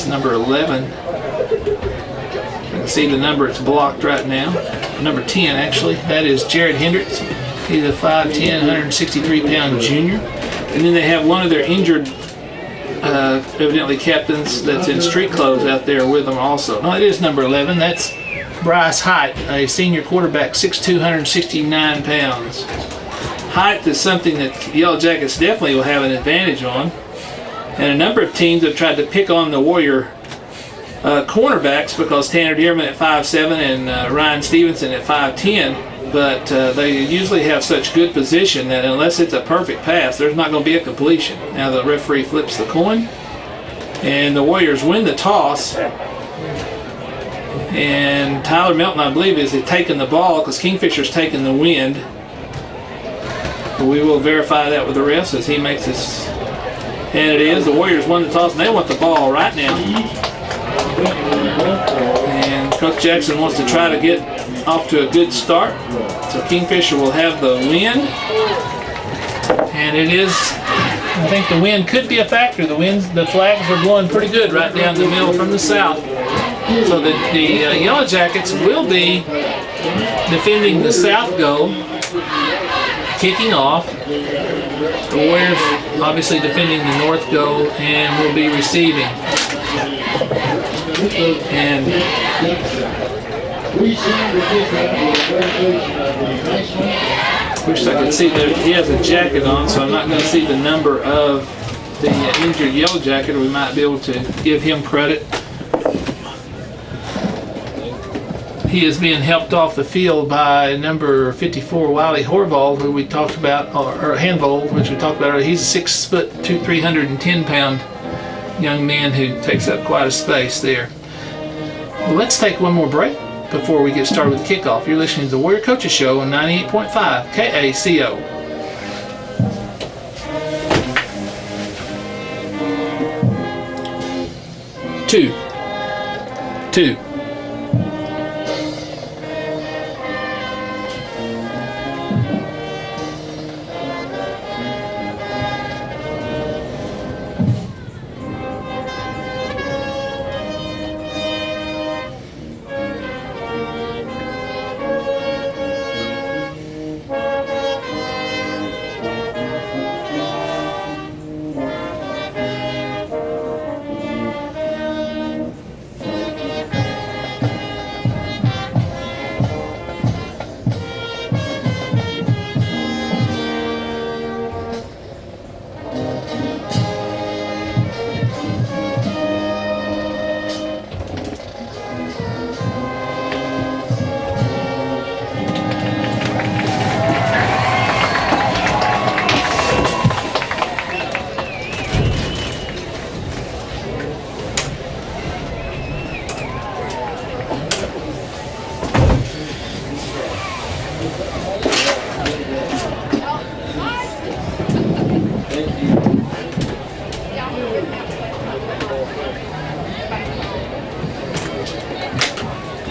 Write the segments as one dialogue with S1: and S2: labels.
S1: Yellowjackets, number 11. You can see the number, it's blocked right now. Number 10, actually. That is Jared Hendricks. He's a 5'10", 163-pound junior. And then they have one of their injured, evidently captains that's in street clothes out there with them also. No, it is number 11. That's Bryce Height, a senior quarterback, 6'2", 169 pounds. Height is something that Yellowjackets definitely will have an advantage on. And a number of teams have tried to pick on the Warrior cornerbacks because Tanner Dearman at 5'7" and Ryan Stevenson at 5'10", but they usually have such good position that unless it's a perfect pass, there's not going to be a completion. Now the referee flips the coin, and the Warriors win the toss. And Tyler Melton, I believe, is taking the ball because Kingfisher's taking the wind. But we will verify that with the refs as he makes this. And it is. The Warriors won the toss, and they want the ball right now. And Coach Jackson wants to try to get off to a good start. So Kingfisher will have the win. And it is, I think the wind could be a factor. The flags are blowing pretty good right down the middle from the south. So the Yellowjackets will be defending the south goal, kicking off. The Warriors obviously defending the north goal and will be receiving. And wish I could see that he has a jacket on, so I'm not going to see the number of the injured Yellowjacket, or we might be able to give him credit. He is being helped off the field by number 54, Wiley Horvold, who we talked about, or Hanvold, which we talked about earlier. He's a 6'2", 310-pound young man who takes up quite a space there. Well, let's take one more break before we get started with kickoff. You're listening to the Warrior Coaches Show on 98.5 KACO. Two.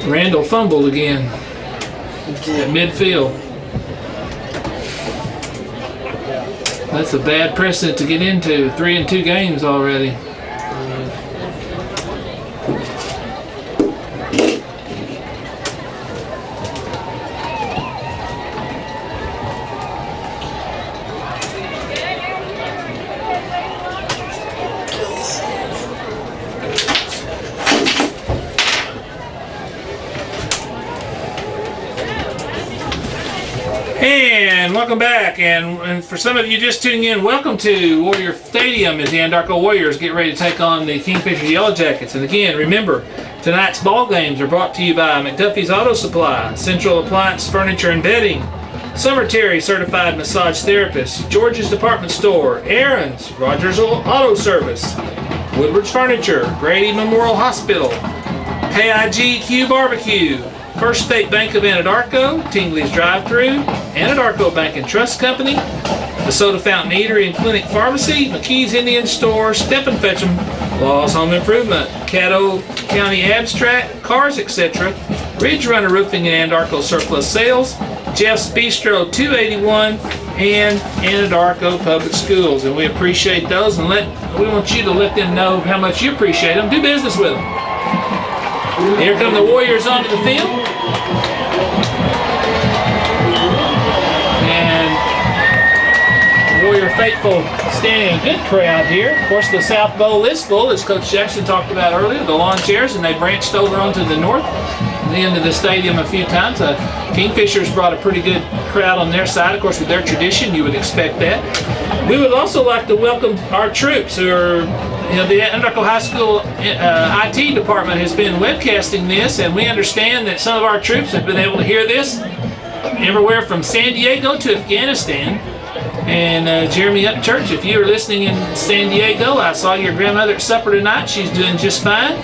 S1: Randall fumbled again at midfield. That's a bad precedent to get into. 3 in 2 games already. And welcome back, and for some of you just tuning in, welcome to Warrior Stadium as the Anadarko Warriors get ready to take on the Kingfisher Yellowjackets. And again, remember, tonight's ball games are brought to you by McDuffie's Auto Supply, Central Appliance Furniture and Bedding, Summer Terry Certified Massage Therapist, George's Department Store, Aaron's, Rogers Auto Service, Woodward's Furniture, Grady Memorial Hospital, KIGQ Barbecue, First State Bank of Anadarko, Tingley's Drive-Thru, Anadarko Bank and Trust Company, the Soda Fountain Eatery and Clinic Pharmacy, McKee's Indian Store, Step and Fetch'em, Law's Home Improvement, Caddo County Abstract, Cars, etc., Ridge Runner Roofing and Anadarko Surplus Sales, Jeff's Bistro 281, and Anadarko Public Schools, and we appreciate those, and we want you to let them know how much you appreciate them. Do business with them. Here come the Warriors onto the field. And Warrior faithful standing a good crowd here. Of course, the South Bowl is full, as Coach Jackson talked about earlier, the lawn chairs, and they branched over onto the north, the end of the stadium a few times. Kingfisher's brought a pretty good crowd on their side. Of course, with their tradition, you would expect that. We would also like to welcome our troops who are, the Anadarko High School IT department has been webcasting this, and we understand that some of our troops have been able to hear this everywhere from San Diego to Afghanistan. And Jeremy Upchurch, if you are listening in San Diego, I saw your grandmother at supper tonight. She's doing just fine.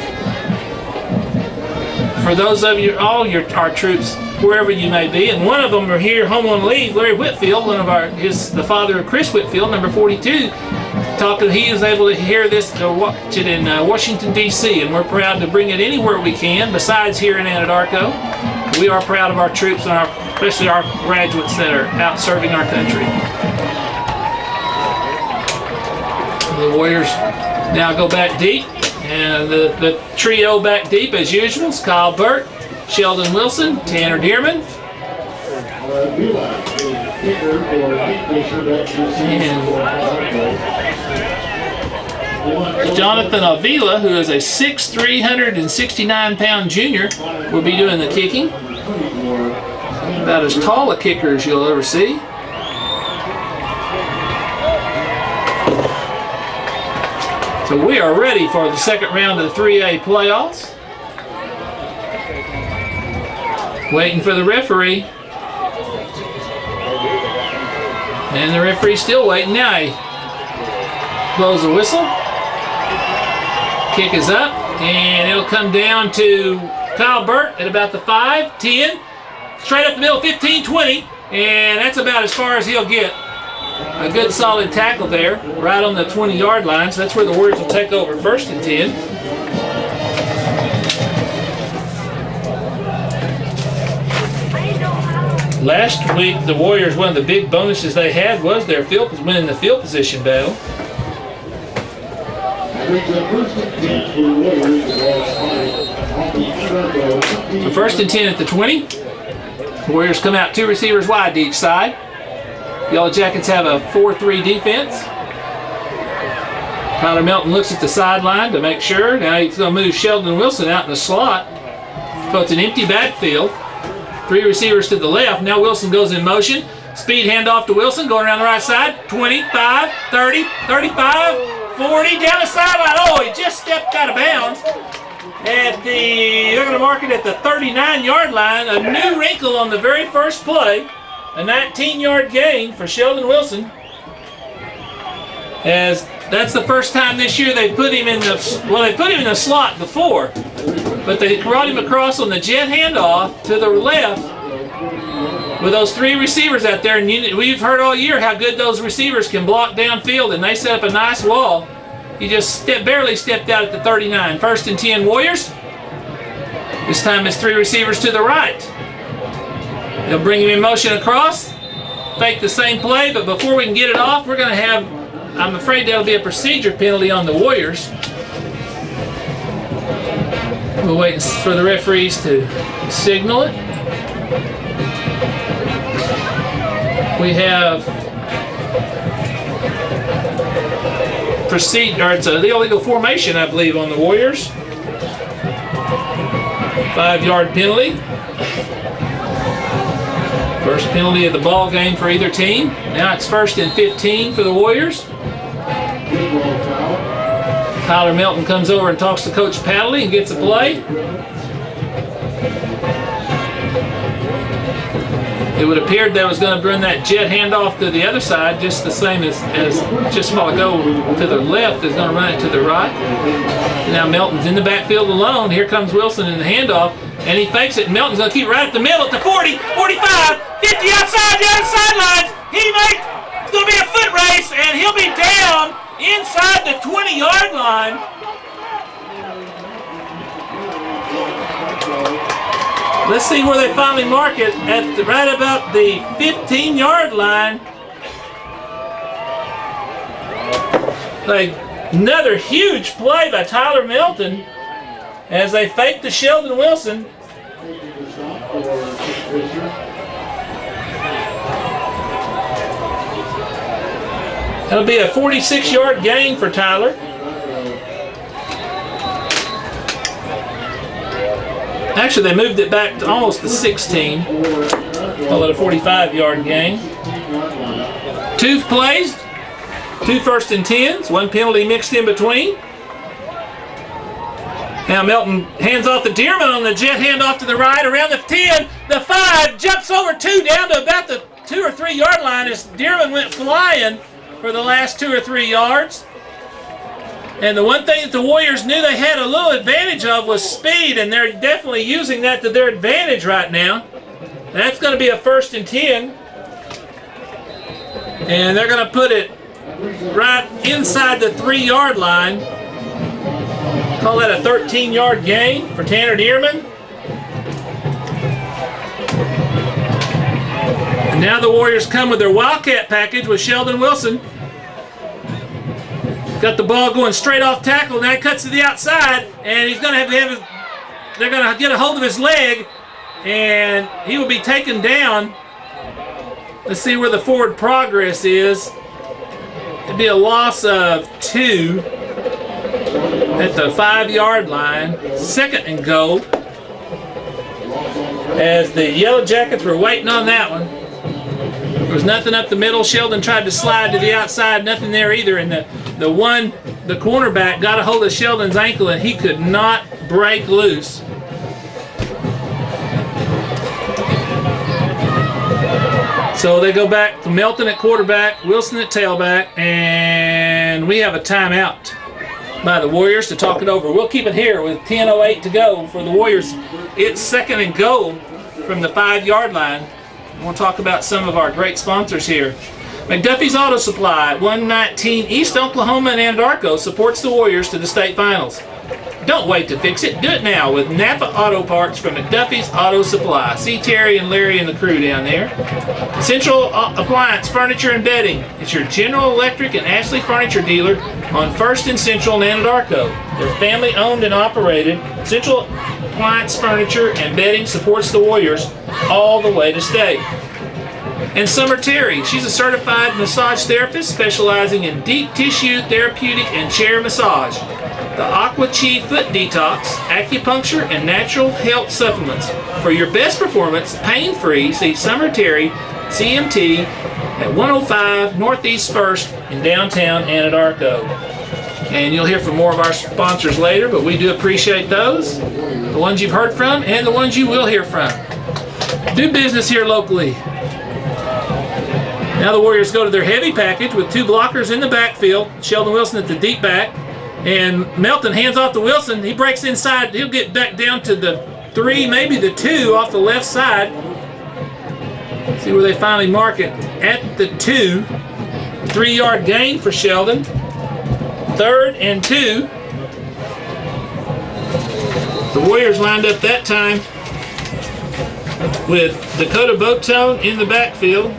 S1: For those of you, our troops, wherever you may be, and one of them are here home on leave, Larry Whitfield, the father of Chris Whitfield, number 42, he was able to hear this, to watch it in Washington, D.C., and we're proud to bring it anywhere we can, besides here in Anadarko. We are proud of our troops, and especially our graduates that are out serving our country. The Warriors now go back deep, and the trio back deep as usual is Kyle Burt, Sheldon Wilson, Tanner Dearman, and Jonathan Avila, who is a 6'3", 369-pound junior, will be doing the kicking. About as tall a kicker as you'll ever see. So we are ready for the second round of the 3A playoffs. Waiting for the referee. And the referee's still waiting. Now he blows the whistle. Kick is up, and it'll come down to Kyle Burt at about the 5, 10. Straight up the middle, 15, 20. And that's about as far as he'll get. A good solid tackle there, right on the 20-yard line. So that's where the Warriors will take over, 1st and 10. Last week, the Warriors, one of the big bonuses they had was their winning the field position battle. So 1st and 10 at the 20. The Warriors come out 2 receivers wide to each side. Yellowjackets have a 4-3 defense. Tyler Melton looks at the sideline to make sure. Now he's going to move Sheldon Wilson out in the slot. So it's an empty backfield. 3 receivers to the left. Now Wilson goes in motion. Speed handoff to Wilson, going around the right side. 25, 30, 35, 40, down the sideline. Oh, he just stepped out of bounds. They're going to mark it at the 39-yard line. A new wrinkle on the very first play. A 19-yard gain for Sheldon Wilson. As that's the first time this year they put him in the slot before, but they brought him across on the jet handoff to the left with those 3 receivers out there. And we've heard all year how good those receivers can block downfield, and they set up a nice wall. He just barely stepped out at the 39. 1st and 10 Warriors. This time it's 3 receivers to the right. They'll bring him in motion across, fake the same play, but before we can get it off, we're going to have, I'm afraid there'll be a procedure penalty on the Warriors. We'll wait for the referees to signal it. We have it's an illegal formation, I believe, on the Warriors. 5-yard penalty. First penalty of the ball game for either team. Now it's 1st and 15 for the Warriors. Tyler Melton comes over and talks to Coach Paddley and gets a play. It would appear that was going to bring that jet handoff to the other side, just the same as just a while ago to the left is going to run it to the right. Now Melton's in the backfield alone. Here comes Wilson in the handoff, and he fakes it. Melton's going to keep right at the middle at the 40, 45, 50 outside the other sidelines. It's going to be a foot race, and he'll be down inside the 20-yard line. Let's see where they finally mark it, at right about the 15-yard line. Another huge play by Tyler Melton as they fake to Sheldon Wilson. That'll be a 46-yard gain for Tyler. Actually, they moved it back to almost the 16. Call it a 45-yard gain. 2 plays, 2 first and 10s, 1 penalty mixed in between. Now Melton hands off to Dearman on the jet handoff to the right, around the 10, the 5, jumps over 2 down to about the 2 or 3 yard line as Dearman went flying for the last 2 or 3 yards. And the one thing that the Warriors knew they had a little advantage of was speed, and they're definitely using that to their advantage right now. That's going to be a first and 10. And they're going to put it right inside the 3 yard line. Call that a 13-yard gain for Tanner Dearman. And now the Warriors come with their Wildcat package with Sheldon Wilson. Got the ball going straight off tackle. Now he cuts to the outside, and he's going to have his, they're going to get a hold of his leg, and he will be taken down. Let's see where the forward progress is. It'd be a loss of 2 at the 5 yard line. 2nd and goal. As the Yellowjackets were waiting on that one. There was nothing up the middle. Sheldon tried to slide to the outside. Nothing there either. And the cornerback got a hold of Sheldon's ankle, and he could not break loose. So they go back to Melton at quarterback, Wilson at tailback, and we have a timeout by the Warriors to talk it over. We'll keep it here with 10:08 to go for the Warriors. It's 2nd and goal from the 5 yard line. We'll talk about some of our great sponsors here. McDuffie's Auto Supply, 119 East Oklahoma and Anadarko, supports the Warriors to the state finals. Don't wait to fix it. Do it now with Napa Auto Parts from McDuffie's Auto Supply. See Terry and Larry and the crew down there. Central Appliance Furniture and Bedding. It's your General Electric and Ashley Furniture dealer on 1st and Central in Anadarko. They're family owned and operated. Central Appliance Furniture and Bedding supports the Warriors all the way to state. And Summer Terry, she's a certified massage therapist specializing in deep tissue, therapeutic, and chair massage. The Aqua Chi Foot Detox, acupuncture, and natural health supplements. For your best performance, pain-free, see Summer Terry, CMT, at 105 Northeast 1st in downtown Anadarko. And you'll hear from more of our sponsors later, but we do appreciate those, the ones you've heard from and the ones you will hear from. Do business here locally. Now the Warriors go to their heavy package with 2 blockers in the backfield. Sheldon Wilson at the deep back. And Melton hands off to Wilson. He breaks inside. He'll get back down to the 3, maybe the 2 off the left side. See where they finally mark it. At the 2. 3 yard gain for Sheldon. 3rd and 2. The Warriors lined up that time with Dakota Botone in the backfield.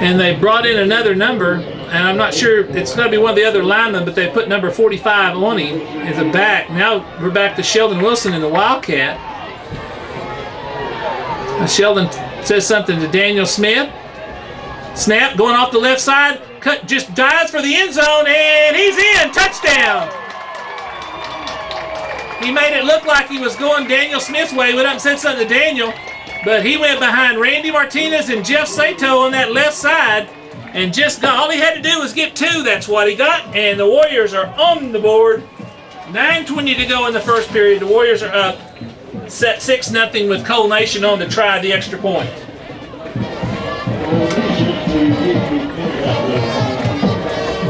S1: And they brought in another number, and I'm not sure, it's going to be one of the other linemen, but they put number 45 on him as a back. Now we're back to Sheldon Wilson in the Wildcat. Sheldon says something to Daniel Smith. Snap, going off the left side, cut, just dives for the end zone, and he's in, touchdown! He made it look like he was going Daniel Smith's way. Went up and said something to Daniel, but he went behind Randy Martinez and Jeff Sato on that left side, and just got, all he had to do was get 2. That's what he got, and the Warriors are on the board. 9:20 to go in the first period. The Warriors are up, set 6-0 with Cole Nation on to try the extra point.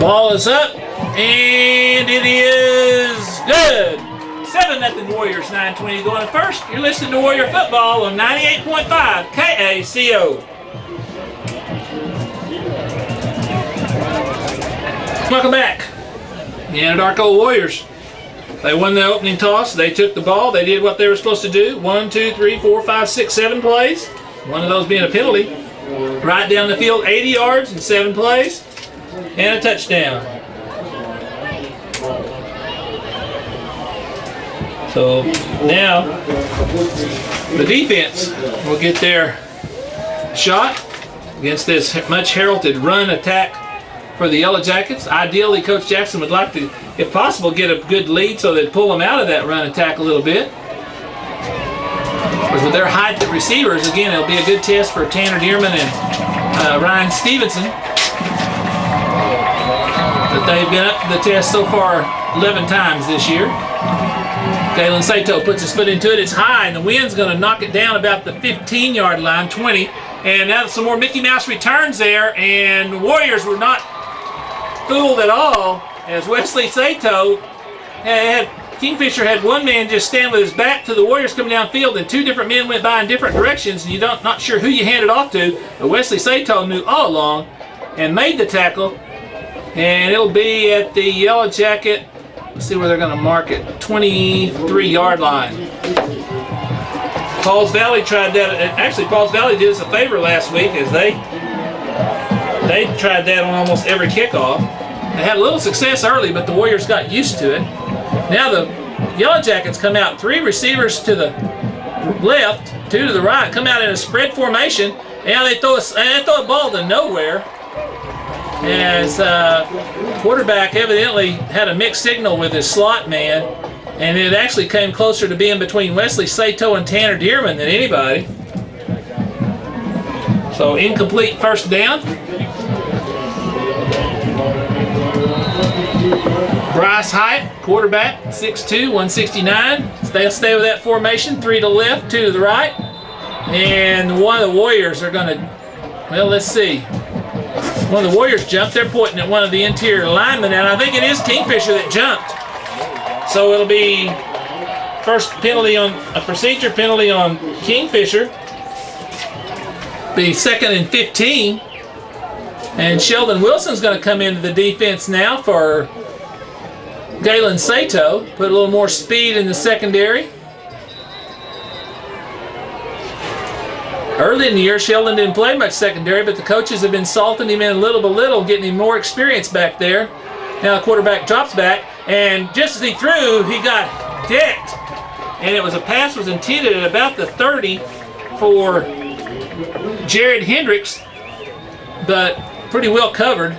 S1: Ball is up, and it is good. 7-0 Warriors, 9:20 to go in the first. You're listening to Warrior Football on 98.5 KACO. Welcome back. The Anadarko Warriors. They won the opening toss. They took the ball. They did what they were supposed to do. 1, 2, 3, 4, 5, 6, 7 plays. One of those being a penalty. Right down the field, 80 yards in 7 plays. and a touchdown. So now the defense will get their shot against this much heralded run attack for the Yellowjackets. Ideally, Coach Jackson would like to, if possible, get a good lead so they'd pull them out of that run attack a little bit. Because with their height at receivers, again, it'll be a good test for Tanner Dearman and Ryan Stevenson. But they've been up to the test so far 11 times this year. Galen Sato puts his foot into it. It's high, and the wind's going to knock it down about the 15-yard line, 20. And now some more Mickey Mouse returns there, and the Warriors were not fooled at all, as Wesley Sato Kingfisher had one man just stand with his back to the Warriors coming downfield, and two different men went by in different directions, and you're not sure who you handed off to. But Wesley Sato knew all along and made the tackle, and it'll be at the Yellowjacket. Let's see where they're going to mark it. 23-yard line. Pauls Valley tried that. Actually, Pauls Valley did us a favor last week, as they tried that on almost every kickoff. They had a little success early, but the Warriors got used to it. Now the Yellowjackets come out, three receivers to the left, two to the right, come out in a spread formation. Now they throw a ball to nowhere, as quarterback evidently had a mixed signal with his slot man, and it actually came closer to being between Wesley Sato and Tanner Dearman than anybody. So incomplete first down. Bryce Hyatt, quarterback, 6'2", 169. They'll stay with that formation, three to the left, two to the right. And one of the Warriors are going to, well, let's see. One of the Warriors jumped. They're pointing at one of the interior linemen, and I think it is Kingfisher that jumped. So it'll be first penalty on a procedure penalty on Kingfisher. Be 2nd and 15. And Sheldon Wilson's going to come into the defense now for Galen Sato. Put a little more speed in the secondary. Early in the year, Sheldon didn't play much secondary, but the coaches have been salting him in little by little, getting him more experience back there. Now the quarterback drops back, and just as he threw, he got decked. And it was a pass was intended at about the 30 for Jared Hendricks, but pretty well covered.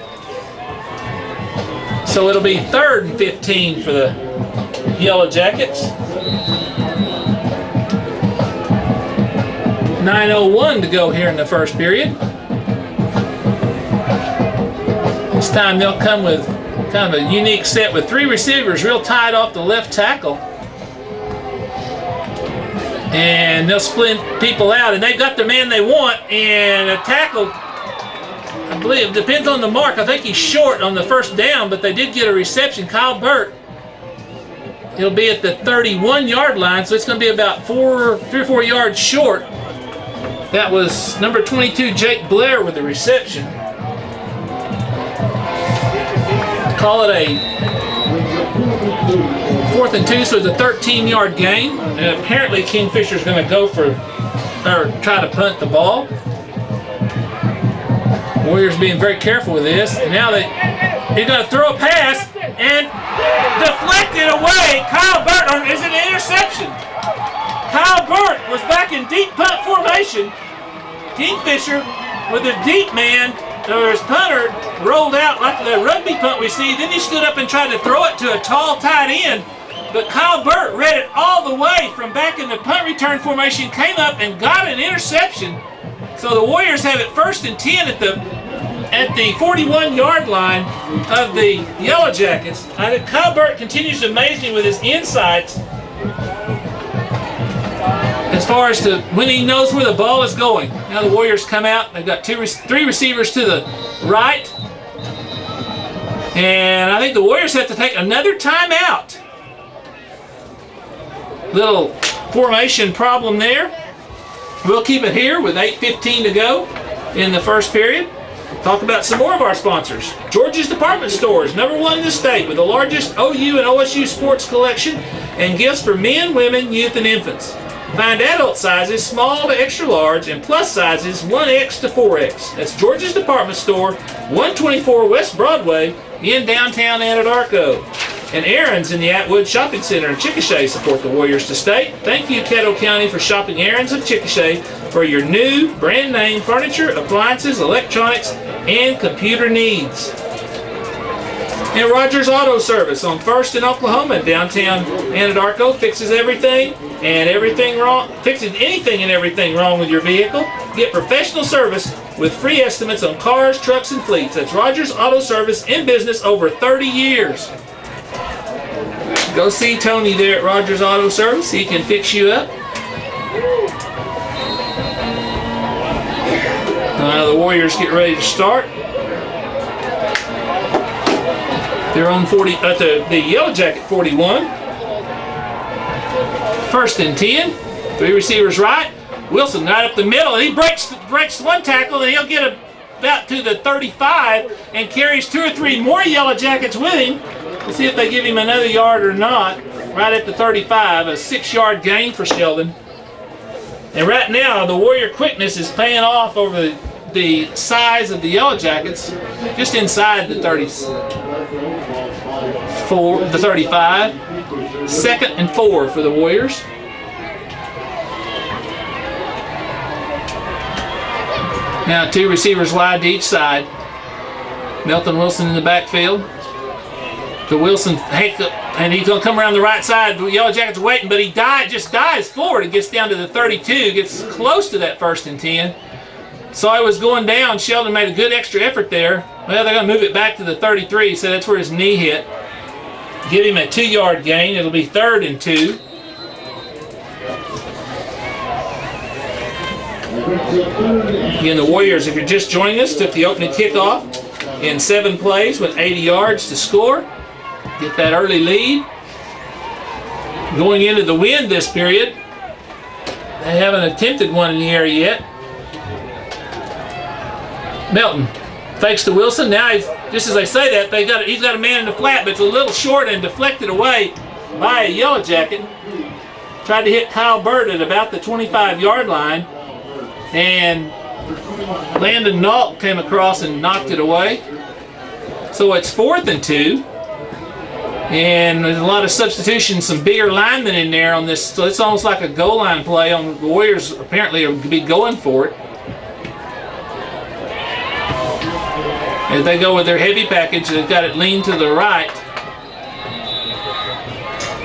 S1: So it'll be 3rd and 15 for the Yellowjackets. 9:01 to go here in the first period. This time they'll come with kind of a unique set with three receivers real tight off the left tackle. And they'll split people out, and they've got the man they want, and a tackle, I believe, it depends on the mark. I think he's short on the first down, but they did get a reception. Kyle Burt, he'll be at the 31-yard line, so it's going to be about 3 or 4 yards short. That was number 22, Jake Blair, with the reception. Call it a 4th and 2, so it's a 13-yard gain. And apparently Kingfisher's going to go for, or try to punt the ball. Warriors being very careful with this. And now they're going to throw a pass and deflected away. Kyle Burt is an interception. Kyle Burt was back in deep punt formation. Kingfisher with a deep man, or his punter, rolled out like the rugby punt we see. Then he stood up and tried to throw it to a tall tight end. But Kyle Burt read it all the way from back in the punt return formation, came up and got an interception. So the Warriors have it 1st and 10 at the 41-yard line of the Yellowjackets. I think Kyle Burt continues to amaze me with his insights as far as to when he knows where the ball is going. Now the Warriors come out. They've got 3 receivers to the right. And I think the Warriors have to take another timeout. Little formation problem there. We'll keep it here with 8:15 to go in the first period. Talk about some more of our sponsors. George's Department Stores, #1 in the state, with the largest OU and OSU sports collection and gifts for men, women, youth, and infants. Find adult sizes, small to extra large, and plus sizes 1X to 4X. That's George's Department Store, 124 West Broadway in downtown Anadarko. And Aaron's in the Atwood Shopping Center in Chickasha support the Warriors to state. Thank you, Caddo County, for shopping Aaron's of Chickasha for your new brand name furniture, appliances, electronics, and computer needs. And Rogers Auto Service on 1st in Oklahoma in downtown Anadarko fixes everything and everything wrong, fixes anything and everything wrong with your vehicle. Get professional service with free estimates on cars, trucks, and fleets. That's Rogers Auto Service, in business over 30 years. Go see Tony there at Rogers Auto Service. He can fix you up. Now the Warriors get ready to start. They're on 40 at the Yellowjacket 41. 1st and 10. 3 receivers right. Wilson right up the middle. He breaks one tackle, and he'll get about to the 35 and carries 2 or 3 more Yellowjackets with him. We'll see if they give him another yard or not. Right at the 35, a 6-yard gain for Sheldon. And right now, the Warrior quickness is paying off over the size of the Yellowjackets, just inside the 35. 2nd and 4 for the Warriors. Now 2 receivers wide to each side. Melton Wilson in the backfield. To Wilson, and he's going to come around the right side. The Yellowjackets waiting, but he just dives forward. It gets down to the 32, gets close to that 1st and 10. Saw he was going down. Sheldon made a good extra effort there. Well, they're going to move it back to the 33, so that's where his knee hit. Give him a 2-yard gain. It'll be 3rd and 2. Again, the Warriors, if you're just joining us, took the opening kickoff in 7 plays with 80 yards to score. Get that early lead. Going into the wind this period, they haven't attempted one in the air yet. Melton fakes to Wilson. Now, just as they say that, he's got a man in the flat, but it's a little short and deflected away by a Yellowjacket. Tried to hit Kyle Bird at about the 25-yard line, and Landon Nault came across and knocked it away. So it's 4th and 2. And there's a lot of substitutions, some bigger linemen in there on this. So it's almost like a goal line play. The Warriors apparently will be going for it. As they go with their heavy package, they've got it leaned to the right.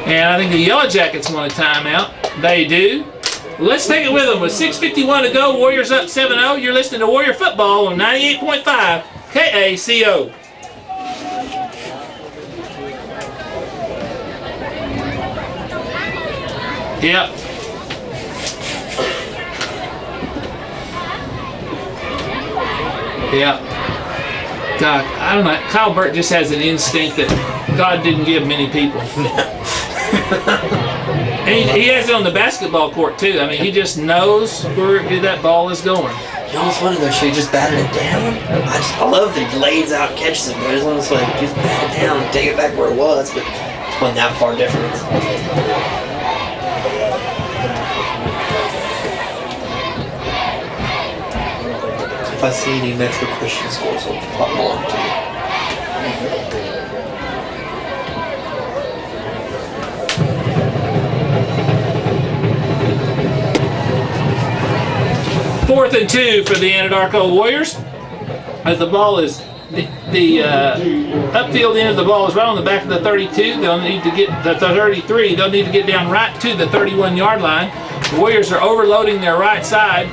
S1: And I think the Yellowjackets want a timeout. They do. Let's take it with them. With 6:51 to go, Warriors up 7-0. You're listening to Warrior Football on 98.5 KACO. Yep. Yeah. God, I don't know. Kyle Burt just has an instinct that God didn't give many people. And he has it on the basketball court too. I mean, he just knows where that ball is going.
S2: You almost wonder though, should he just bat it down? I love that he lays out and catches it, but it's almost like just bat it down and take it back where it was, but it's not that far difference. If I see any Metro Christian schools, I'll pop them on too.
S1: 4th and 2 for the Anadarko Warriors. As the ball is, the upfield end of the ball is right on the back of the 32. They'll need to get the 33. They'll need to get down right to the 31-yard line. The Warriors are overloading their right side.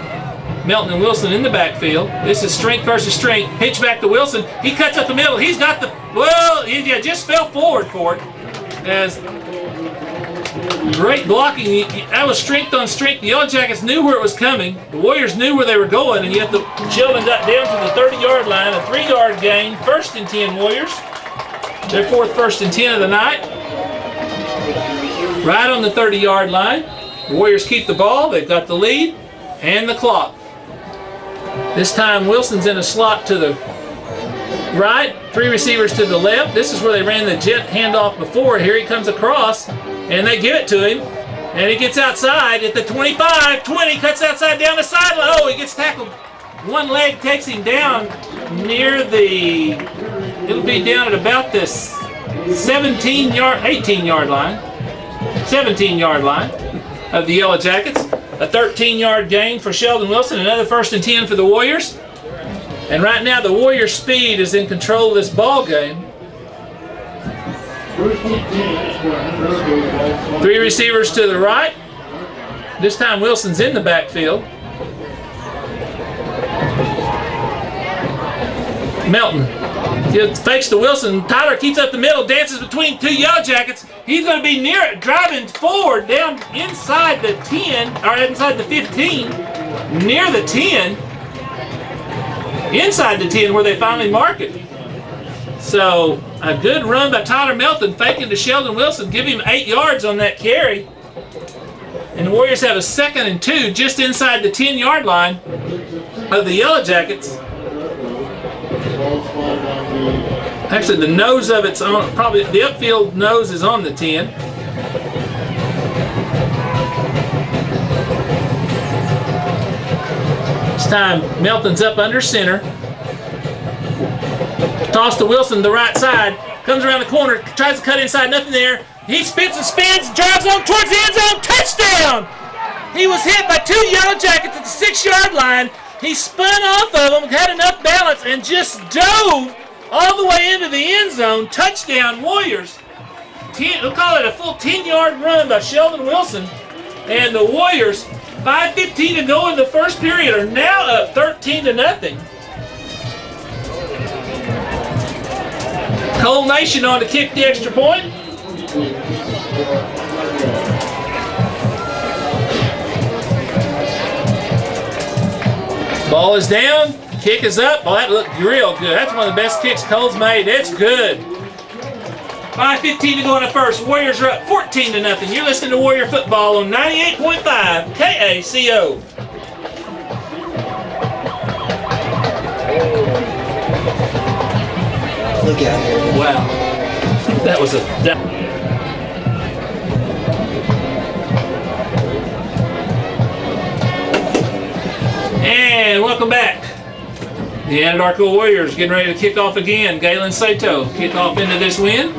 S1: Melton and Wilson in the backfield. This is strength versus strength. Pitch back to Wilson. He cuts up the middle. He's got the, well, he just fell forward for it. As great blocking. That was strength on strength. The Yellowjackets knew where it was coming. The Warriors knew where they were going, and yet the Sheldon got down to the 30-yard line. A 3-yard gain. 1st and 10 Warriors. Their 4th 1st and 10 of the night. Right on the 30-yard line. The Warriors keep the ball. They've got the lead and the clock. This time Wilson's in a slot to the right, 3 receivers to the left. This is where they ran the jet handoff before. Here he comes across, and they give it to him. And he gets outside at the 25, 20, cuts outside down the sideline. Oh, he gets tackled. One leg takes him down near the, it'll be down at about this 18-yard line. 17-yard line of the Yellowjackets. A 13-yard gain for Sheldon Wilson. Another 1st and 10 for the Warriors. And right now the Warriors' speed is in control of this ball game. 3 receivers to the right. This time Wilson's in the backfield. Melton fakes to Wilson. Tyler keeps up the middle, dances between 2 Yellowjackets. He's going to be near it, driving forward down inside the 10, or inside the 15, near the 10, inside the 10 where they finally mark it. So a good run by Tyler Melton, faking to Sheldon Wilson, give him 8 yards on that carry. And the Warriors have a 2nd and 2 just inside the 10-yard line of the Yellowjackets. Actually, the nose of it's on, probably the upfield nose is on the 10. This time, Melton's up under center. Toss to Wilson, the right side. Comes around the corner, tries to cut inside, nothing there. He spins and spins, drives on towards the end zone, touchdown! He was hit by 2 Yellowjackets at the 6-yard line. He spun off of them, had enough balance, and just dove all the way into the end zone. Touchdown, Warriors. We'll call it a full 10-yard run by Sheldon Wilson. And the Warriors, 5:15 to go in the first period, are now up 13-0. Cole Nation on to kick the extra point. Ball is down, kick is up. Oh, that looked real good. That's one of the best kicks Cole's made. It's good. 5:15 to go in the first. Warriors are up 14-0. You're listening to Warrior Football on 98.5 KACO.
S2: Look out here.
S1: Wow. That was a... And welcome back. The Anadarko Warriors getting ready to kick off again. Galen Sato kick off into this win.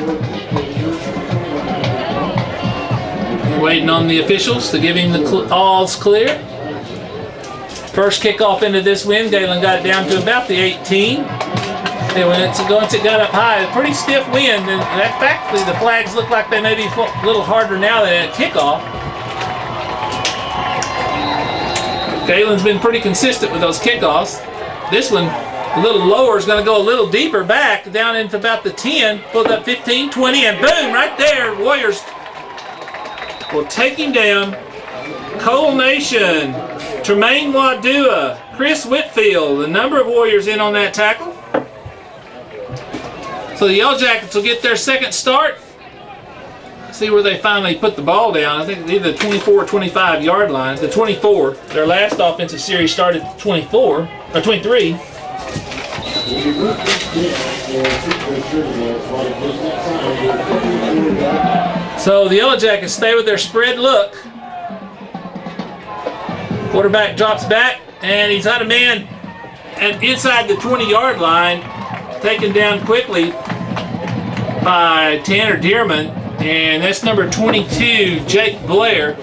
S1: We're waiting on the officials to give him the all's clear. First kickoff into this win, Galen got it down to about the 18. And once it got up high, a pretty stiff wind. And actually, the flags look like they may be a little harder now than at kickoff. Galen's been pretty consistent with those kickoffs. This one, a little lower, is going to go a little deeper back, down into about the 10, pulled up 15, 20, and boom, right there, Warriors will take him down. Cole Nation, Tremaine Wadua, Chris Whitfield, the number of Warriors in on that tackle. So the Yellowjackets will get their second start. See where they finally put the ball down. I think either the 24 or 25 yard line. The 24. Their last offensive series started at 24 or 23. So the Yellowjackets stay with their spread look. Quarterback drops back and he's out of man and inside the 20-yard line, taken down quickly by Tanner Dearman. And that's number 22, Jake Blair.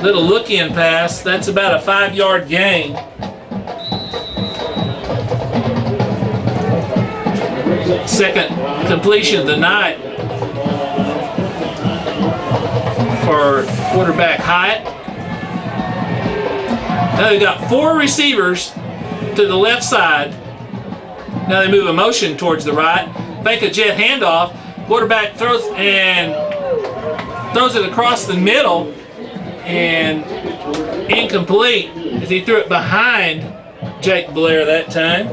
S1: Little look-in pass. That's about a 5-yard gain. Second completion of the night for quarterback Hyatt. Now they've got 4 receivers to the left side. Now they move a motion towards the right. Fake a jet handoff. Quarterback throws it across the middle and incomplete as he threw it behind Jake Blair that time.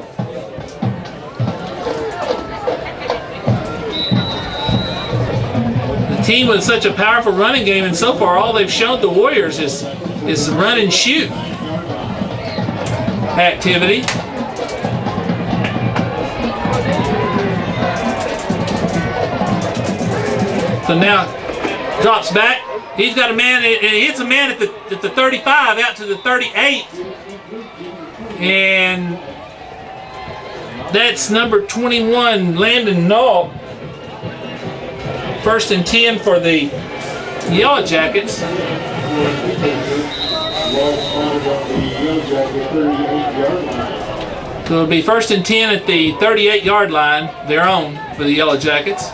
S1: The team with such a powerful running game, and so far all they've shown the Warriors is run and shoot activity. So now drops back, He's got a man, and he hits a man at the 35 out to the 38. And that's number 21, Landon Nault. 1st and 10 for the Yellowjackets. So it'll be 1st and 10 at the 38-yard line, their own, for the Yellowjackets.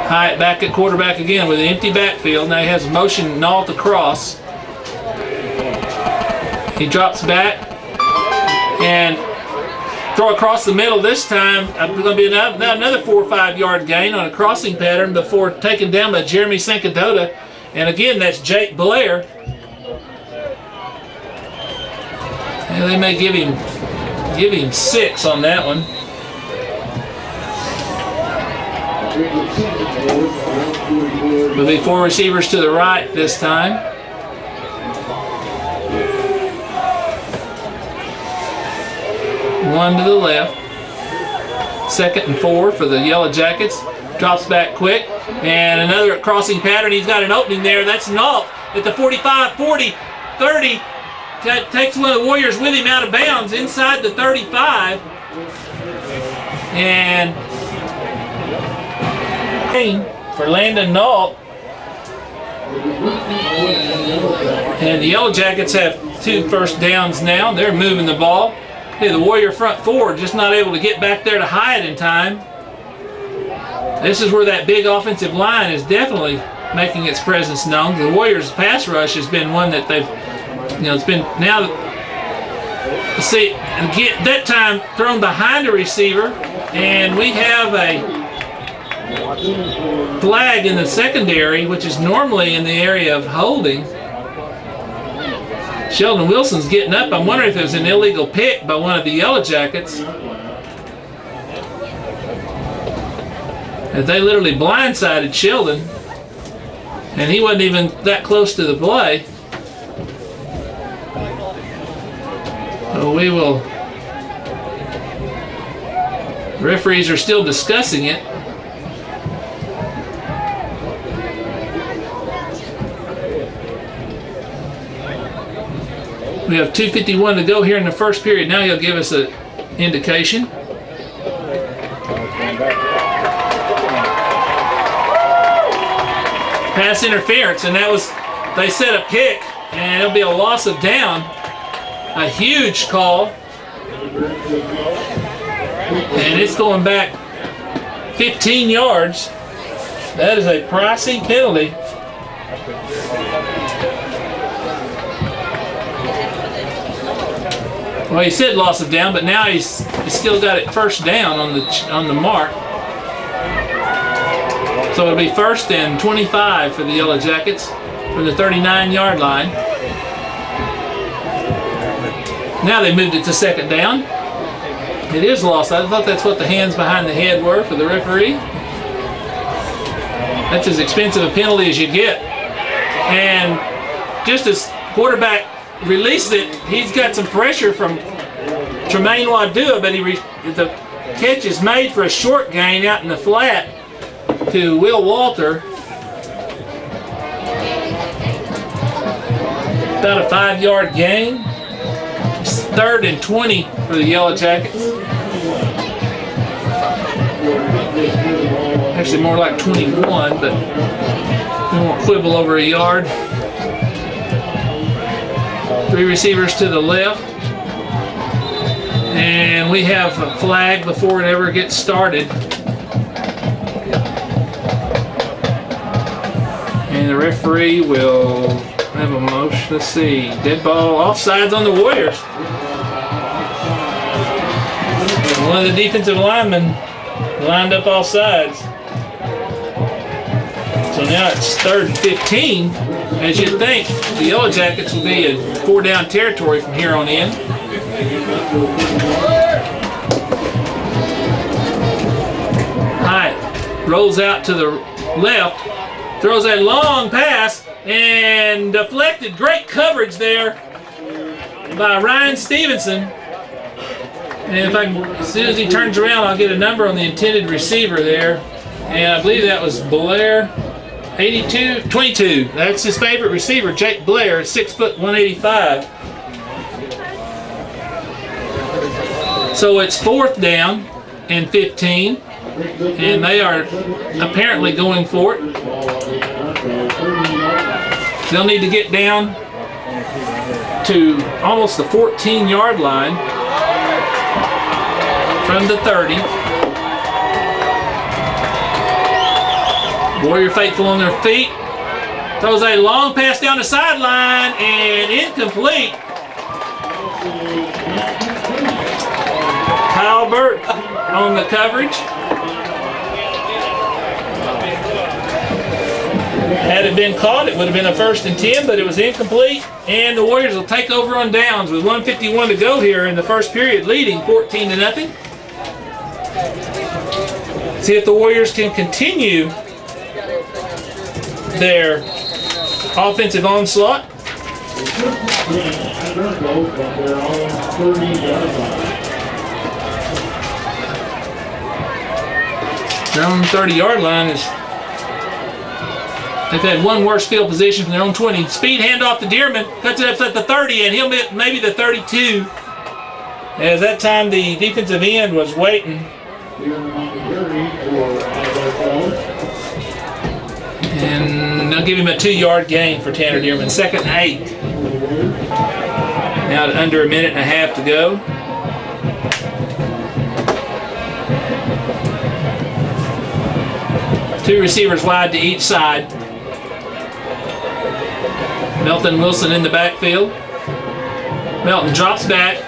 S1: Hyatt back at quarterback again with an empty backfield. Now he has motion Nault across. He drops back and throw across the middle this time. Going to be another 4 or 5 yard gain on a crossing pattern before taken down by Jeremy Sankadota. And again, that's Jake Blair. And they may give him 6 on that one. Will be 4 receivers to the right this time. One to the left. 2nd and 4 for the Yellowjackets. Drops back quick. And another crossing pattern. He's got an opening there. That's Nault at the 45, 40, 30. Takes one of the Warriors with him out of bounds inside the 35. And for Landon Nault. And the Yellowjackets have 2 first downs now. They're moving the ball. Hey, the Warrior front 4 just not able to get back there to Hyatt in time. This is where that big offensive line is definitely making its presence known. The Warriors' pass rush has been one that they've, it's been now. See, and get that time thrown behind a receiver, and we have a flag in the secondary, which is normally in the area of holding. Sheldon Wilson's getting up. I'm wondering if it was an illegal pick by one of the Yellowjackets. As they literally blindsided Sheldon, and he wasn't even that close to the play. So we will. The referees are still discussing it. We have 2:51 to go here in the first period. Now he'll give us an indication. Pass interference, and that was, they set a pick, and it'll be a loss of down. A huge call. And it's going back 15 yards. That is a pricey penalty. Well, he said loss of down, but now he's still got it first down on the mark. So it'll be 1st and 25 for the Yellowjackets from the 39-yard line. Now they moved it to 2nd down. It is lost. I thought that's what the hands behind the head were for the referee. That's as expensive a penalty as you get. And just as quarterback released it, he's got some pressure from Tremaine Wadua, but the catch is made for a short gain out in the flat to Will Walter. About a 5-yard gain. It's 3rd and 20 for the Yellowjackets. Actually more like 21, but we won't quibble over a yard. 3 receivers to the left. And we have a flag before it ever gets started. And the referee will have a motion. Let's see. Dead ball, offsides on the Warriors. One of the defensive linemen lined up all sides. So now it's 3rd and 15. As you'd think, the Yellowjackets will be in 4-down territory from here on in. Hyatt rolls out to the left, throws a long pass, and deflected. Great coverage there by Ryan Stevenson. And if I can, as soon as he turns around, I'll get a number on the intended receiver there. And I believe that was Blair. 22. That's his favorite receiver, Jake Blair, 6 foot 185. So it's 4th down and 15, and they are apparently going for it. They'll need to get down to almost the 14-yard line from the 30. Warrior faithful on their feet. Throws a long pass down the sideline and incomplete. Kyle Burt on the coverage. Had it been caught, it would have been a 1st and 10, but it was incomplete. And the Warriors will take over on downs with 1:51 to go here in the first period, leading 14-0. See if the Warriors can continue their offensive onslaught. Their own 30-yard line is. They've had one worse field position from their own 20. Speed handoff to Dearman, cuts it up at the 30, and he'll hit maybe the 32. As that time the defensive end was waiting. And they'll give him a 2-yard gain for Tanner Dearman. 2nd and 8. Now to under a minute and a half to go. Two receivers wide to each side. Melton Wilson in the backfield. Melton drops back.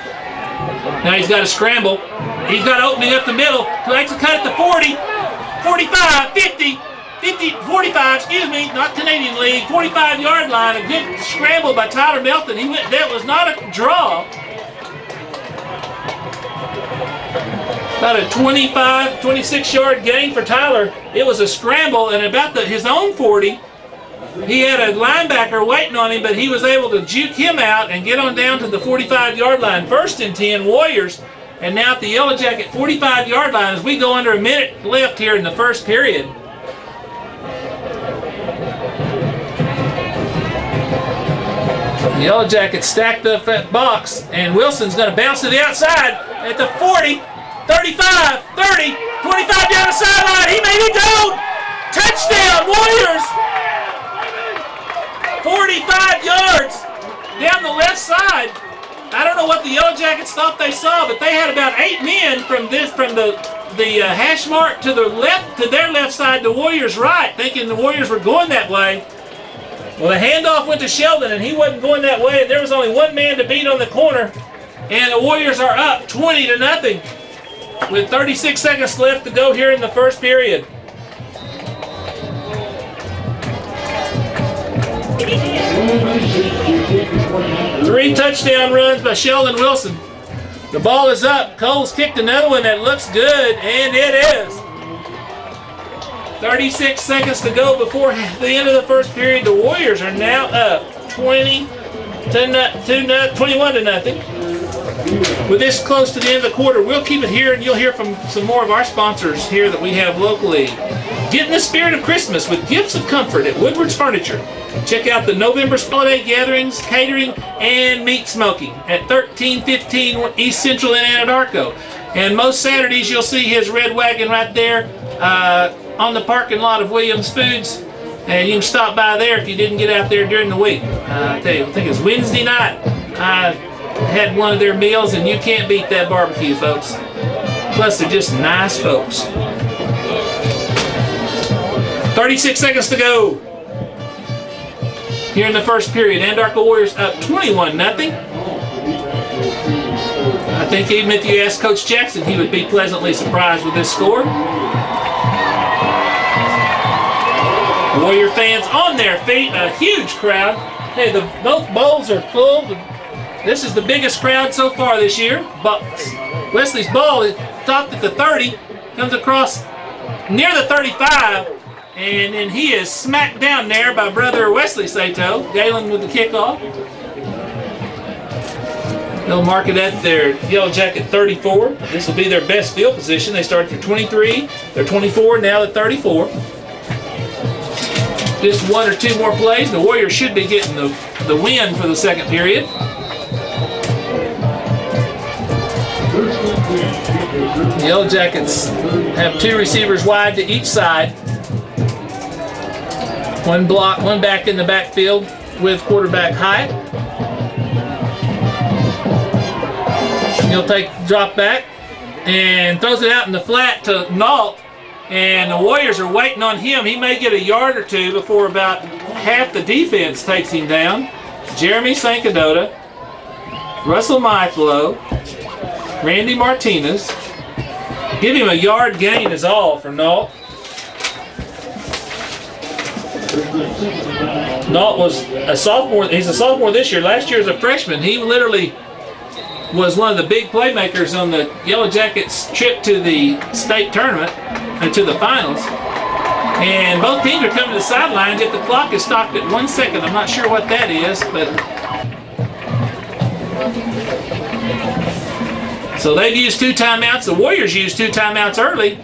S1: Now he's got to scramble. He's got opening up the middle. Likes to cut it to 40, 45, 50, 45, excuse me, not Canadian League, 45-yard line. A good scramble by Tyler Melton. That was not a draw. About a 25, 26-yard gain for Tyler. It was a scramble, and about his own 40, he had a linebacker waiting on him, but he was able to juke him out and get on down to the 45-yard line. 1st and 10, Warriors. And now at the Yellowjacket 45-yard line as we go under a minute left here in the first period. The Yellowjackets stacked up that box, and Wilson's going to bounce to the outside at the 40, 35, 30, 25 down the sideline. He made it go! Touchdown, Warriors! 45 yards down the left side. I don't know what the Yellowjackets thought they saw, but they had about 8 men from the hash mark to the left, to their left side, the Warriors' right, thinking the Warriors were going that way. Well, the handoff went to Sheldon, and he wasn't going that way, and there was only one man to beat on the corner, and the Warriors are up 20-0 with 36 seconds left to go here in the first period. Three touchdown runs by Sheldon Wilson. The ball is up. Cole's kicked another one that looks good, and it is. 36 seconds to go before the end of the first period. The Warriors are now up 21-0. With this close to the end of the quarter, we'll keep it here, and you'll hear from some more of our sponsors here that we have locally. Get in the spirit of Christmas with gifts of comfort at Woodward's Furniture. Check out the November holiday gatherings, catering, and meat smoking at 1315 East Central in Anadarko. And most Saturdays you'll see his red wagon right there on the parking lot of Williams Foods. And you can stop by there if you didn't get out there during the week. I tell you, I think it's Wednesday night. I had one of their meals, and you can't beat that barbecue, folks. Plus, they're just nice folks. 36 seconds to go here in the first period. Anadarko Warriors up 21-0. I think even if you asked Coach Jackson, he would be pleasantly surprised with this score. Warrior fans on their feet, a huge crowd. Hey, both bowls are full. This is the biggest crowd so far this year. But Wesley's ball is stopped at the 30, comes across near the 35, and then he is smacked down there by brother Wesley Sato. Galen with the kickoff. They'll mark it at their Yellow Jacket 34. This will be their best field position. They started for 23, they're 24, now they're 34. Just one or two more plays. The Warriors should be getting the win for the second period. The Yellow Jackets have two receivers wide to each side. One back in the backfield with quarterback Hyatt. He'll drop back and throws it out in the flat to Nault. And the Warriors are waiting on him. He may get a yard or two before about half the defense takes him down. Jeremy Sankadota, Russell Mythlow, Randy Martinez. Give him a yard gain is all for Nault. Nault was a sophomore. He's a sophomore this year. Last year as a freshman, he literally was one of the big playmakers on the Yellow Jackets trip to the state tournament and to the finals. And both teams are coming to the sidelines, yet the clock is stopped at 1 second. I'm not sure what that is, but so they've used 2 timeouts. The Warriors used 2 timeouts early.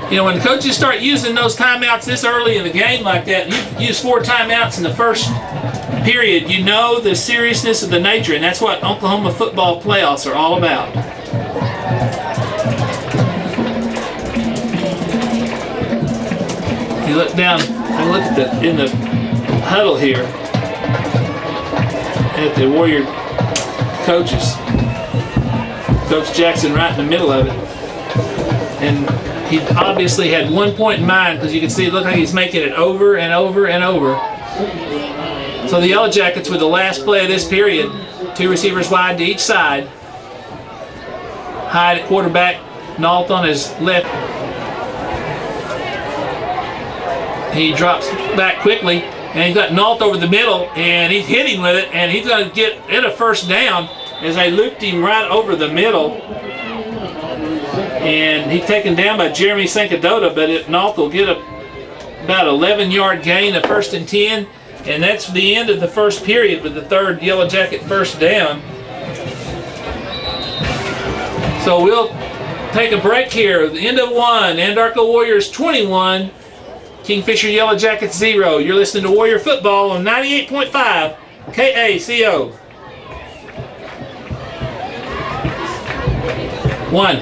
S1: You know, when the coaches start using those timeouts this early in the game like that, you use 4 timeouts in the first period, you know the seriousness of the nature, and that's what Oklahoma football playoffs are all about. You look down and look at in the huddle here at the Warrior coaches. Coach Jackson right in the middle of it. And he obviously had 1 point in mind, because you can see it looked like he's making it over and over and over. So the Yellow Jackets with the last play of this period, 2 receivers wide to each side. Hyde at quarterback, Nault on his left. He drops back quickly, and he's got Nault over the middle, and he's hitting with it, and he's going to get it a first down as they looped him right over the middle. And he's taken down by Jeremy Sankadota, but Nault will get about 11-yard gain, a 1st and 10. And that's the end of the first period with the 3rd Yellow Jacket first down. So we'll take a break here. The end of 1, Anadarko Warriors 21, Kingfisher Yellow Jackets 0. You're listening to Warrior Football on 98.5 KACO. 1.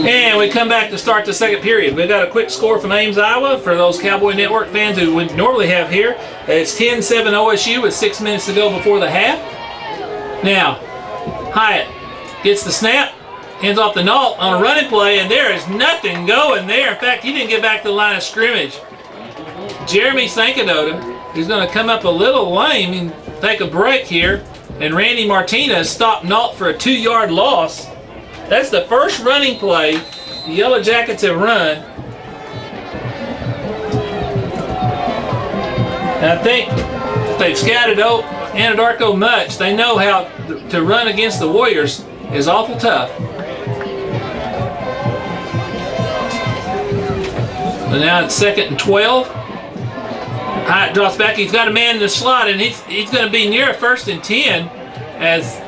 S1: And we come back to start the second period. We've got a quick score from Ames, Iowa for those Cowboy Network fans who would normally have here. It's 10-7 OSU with 6 minutes to go before the half. Now, Hyatt gets the snap, hands off the Nault on a running play, and there is nothing going there. In fact, he didn't get back to the line of scrimmage. Jeremy Sankadota, who's going to come up a little lame and take a break here, and Randy Martinez stopped Nault for a 2-yard loss. That's the first running play the Yellow Jackets have run. And I think they've scouted Anadarko much. They know how to run against the Warriors is awful tough. And now it's 2nd and 12. Hyatt drops back. He's got a man in the slot, and he's going to be near a 1st and 10 as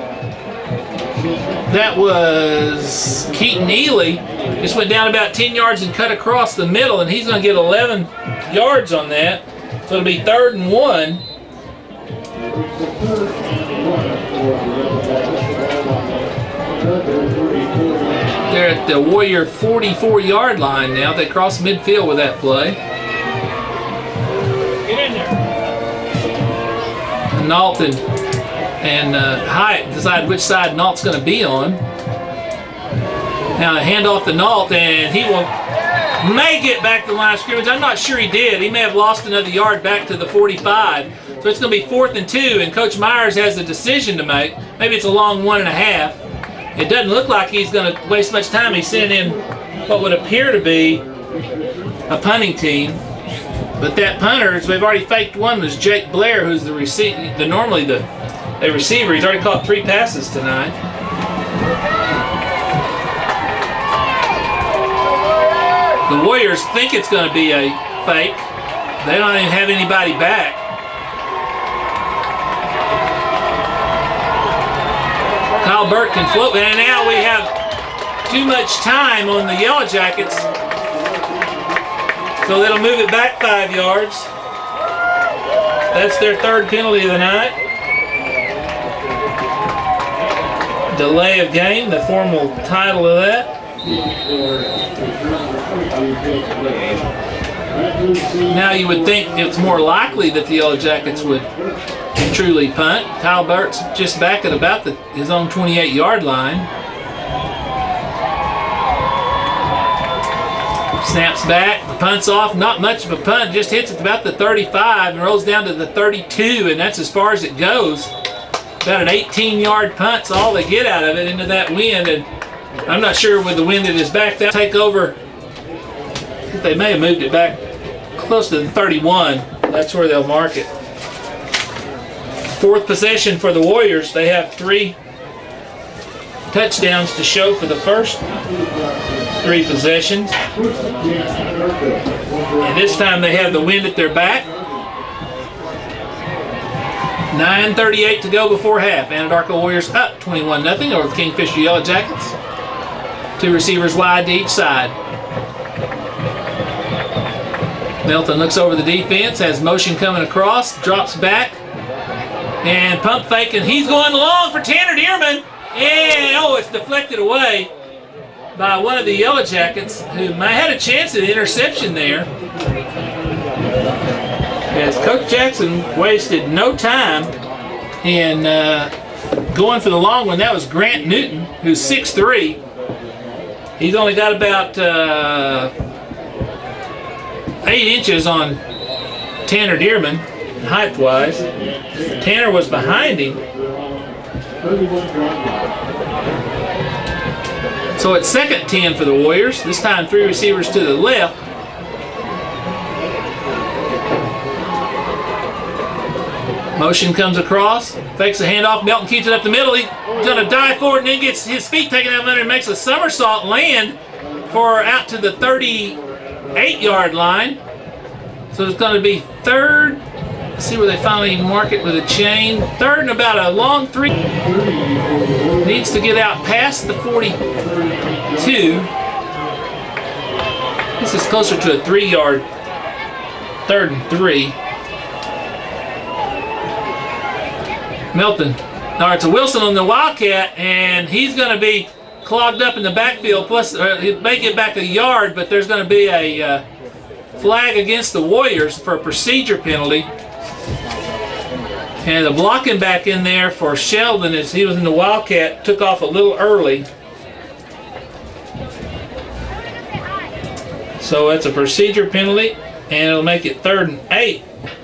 S1: that was Keaton Ely. Just went down about 10 yards and cut across the middle, and he's going to get 11 yards on that. So it'll be 3rd and 1. They're at the Warrior 44-yard line now. They cross midfield with that play. Get in there. Nault and Hyatt decide which side Nault's going to be on. Now a handoff to Nault, and he will may get back to the line of scrimmage. I'm not sure he did. He may have lost another yard back to the 45. So it's going to be 4th and 2, and Coach Myers has a decision to make. Maybe it's a long 1.5. It doesn't look like he's going to waste much time. He's sending in what would appear to be a punting team. But that punter, as we've already faked one, was Jake Blair, who's the receiver. Normally the receiver. He's already caught 3 passes tonight. The Warriors think it's going to be a fake. They don't even have anybody back. Kyle Burt can float, and now we have too much time on the Yellowjackets. So they'll move it back 5 yards. That's their 3rd penalty of the night. Delay of game, the formal title of that. Now you would think it's more likely that the Yellowjackets would truly punt. Kyle Burt's just back at about his own 28-yard line. Snaps back, punts off, not much of a punt, just hits at about the 35 and rolls down to the 32, and that's as far as it goes. About an 18-yard punt's all they get out of it into that wind, and I'm not sure with the wind at his back, that'll take over. I think they may have moved it back close to the 31. That's where they'll mark it. 4th possession for the Warriors. They have 3 touchdowns to show for the first 3 possessions. And this time they have the wind at their back. 9:38 to go before half. Anadarko Warriors up 21-0 over the Kingfisher Yellowjackets. 2 receivers wide to each side. Melton looks over the defense, has motion coming across, drops back, and pump fake, and he's going long for Tanner Dearman. And, it's deflected away by one of the Yellowjackets, who might have had a chance at an interception there. As Coach Jackson wasted no time in going for the long one. That was Grant Newton, who's 6'3". He's only got about 8 inches on Tanner Dearman, height-wise. Tanner was behind him. So it's 2nd 10 for the Warriors. This time 3 receivers to the left. Motion comes across, fakes a handoff. Melton keeps it up the middle. He's going to dive forward and then gets his feet taken out of under and makes a somersault land for out to the 38-yard line. So it's going to be 3rd. Let's see where they finally mark it with a chain. 3rd and about a long 3. Needs to get out past the 42. This is closer to a 3-yard 3rd and 3. Melton. All right, so Wilson on the Wildcat, and he's going to be clogged up in the backfield. Plus, he may get back a yard, but there's going to be a flag against the Warriors for a procedure penalty. And the blocking back in there for Sheldon, as he was in the Wildcat, took off a little early. So that's a procedure penalty, and it'll make it 3rd and 8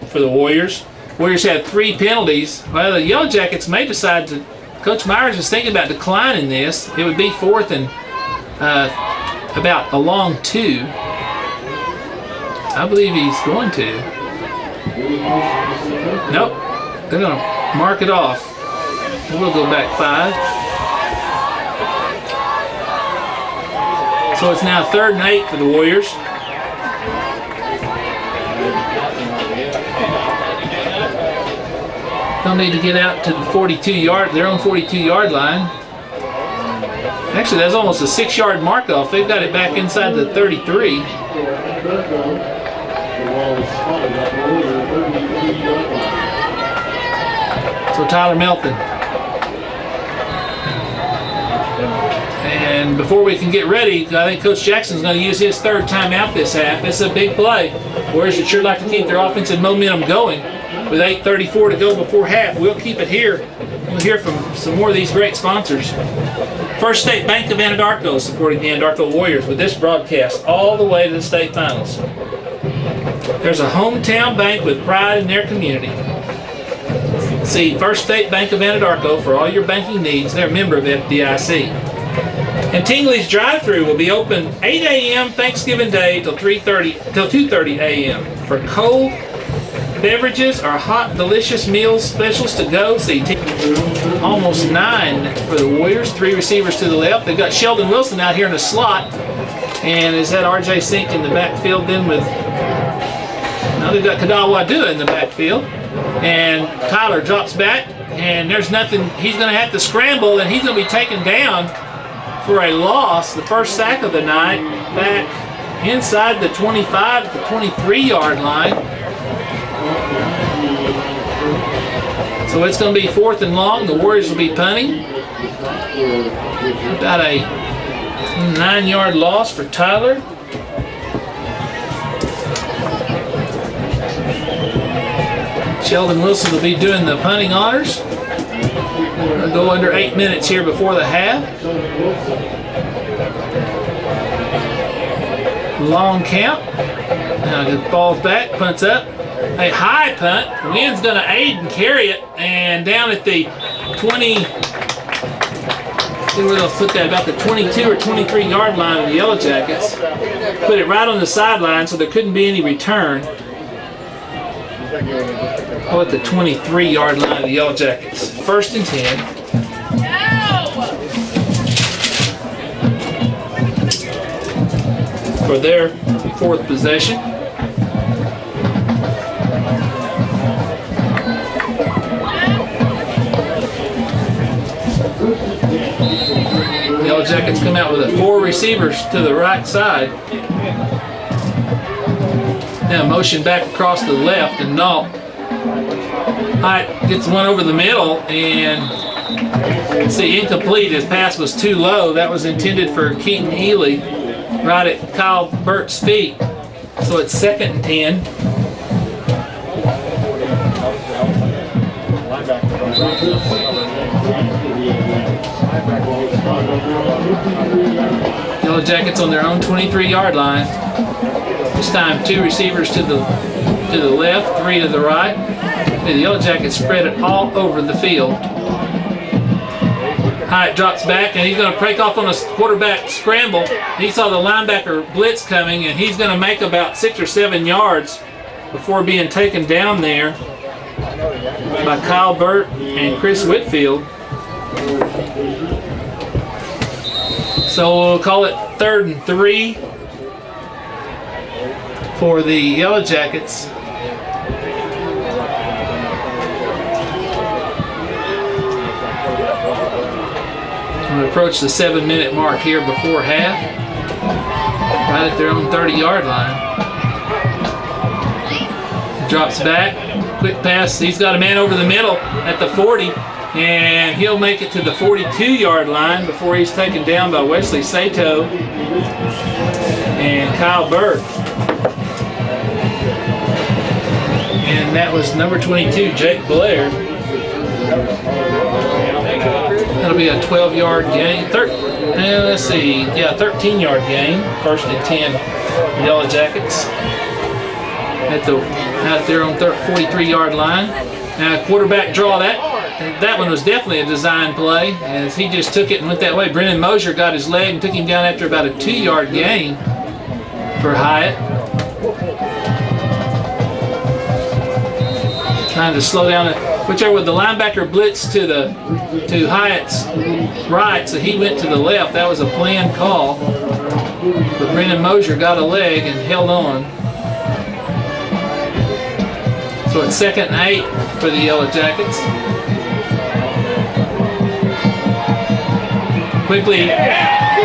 S1: for the Warriors. Warriors had 3 penalties. Well, the Yellowjackets may decide to. Coach Myers is thinking about declining this. It would be 4th and about a long 2. I believe he's going to. Nope. They're going to mark it off. We'll go back 5. So it's now 3rd and 8 for the Warriors. They'll need to get out to the 42-yard, their own 42-yard line. Actually, that's almost a 6-yard mark off. They've got it back inside the 33. So Tyler Melton. And before we can get ready, I think Coach Jackson's going to use his 3rd timeout this half. It's a big play. Warriors would sure like to keep their offensive momentum going. With 8:34 to go before half, we'll keep it here. We'll hear from some more of these great sponsors. First State Bank of Anadarko is supporting the Anadarko Warriors with this broadcast all the way to the state finals. There's a hometown bank with pride in their community. See First State Bank of Anadarko for all your banking needs. They're a member of FDIC. And Tingley's drive-thru will be open 8 a.m. Thanksgiving Day till 2:30 a.m. For cold beverages or hot, delicious meals specials to go. See, almost 9 for the Warriors. 3 receivers to the left. They've got Sheldon Wilson out here in the slot, and is that R.J. Sink in the backfield then with? Now they've got Kadal Wadua in the backfield, and Tyler drops back, and there's nothing. He's going to have to scramble, and he's going to be taken down for a loss. The first sack of the night, back inside the 25 to the 23-yard line. So it's going to be 4th and long. The Warriors will be punting. About a 9-yard loss for Tyler. Sheldon Wilson will be doing the punting honors. We'll go under 8 minutes here before the half. Long count. Now the ball's back, punts up. A high punt. The wind's going to aid and carry it. And down at the 20, see where they'll put that, about the 22 or 23 yard line of the Yellowjackets. Put it right on the sideline so there couldn't be any return. Oh, at the 23 yard line of the Yellowjackets. 1st and 10. For their 4th possession. The Yellowjackets come out with 4 receivers to the right side. Now motion back across to the left, and Nault gets one over the middle, and see, incomplete. His pass was too low. That was intended for Keaton Healy, right at Kyle Burt's feet. So it's 2nd and 10. Yellowjackets on their own 23-yard line. This time 2 receivers to the left, 3 to the right. The Yellowjackets spread it all over the field. Hyatt drops back, and he's going to break off on a quarterback scramble. He saw the linebacker blitz coming, and he's going to make about 6 or 7 yards before being taken down there by Kyle Burt and Chris Whitfield. So we'll call it 3rd and 3 for the Yellowjackets. We approach the 7-minute mark here before half, right at their own 30-yard line. Drops back, quick pass. He's got a man over the middle at the 40, and he'll make it to the 42-yard line before he's taken down by Wesley Sato and Kyle Burt. And that was number 22, Jake Blair. That'll be a 12-yard gain. 13-yard gain. 1st and 10, Yellowjackets out there on 43-yard line. Now quarterback draw. That one was definitely a design play, as he just took it and went that way. Brennan Mosier got his leg and took him down after about a 2-yard gain for Hyatt. Trying to slow down it. Whichever with the linebacker blitz to Hyatt's right, so he went to the left. That was a planned call. But Brennan Mosier got a leg and held on. So it's 2nd and 8 for the Yellowjackets. Quickly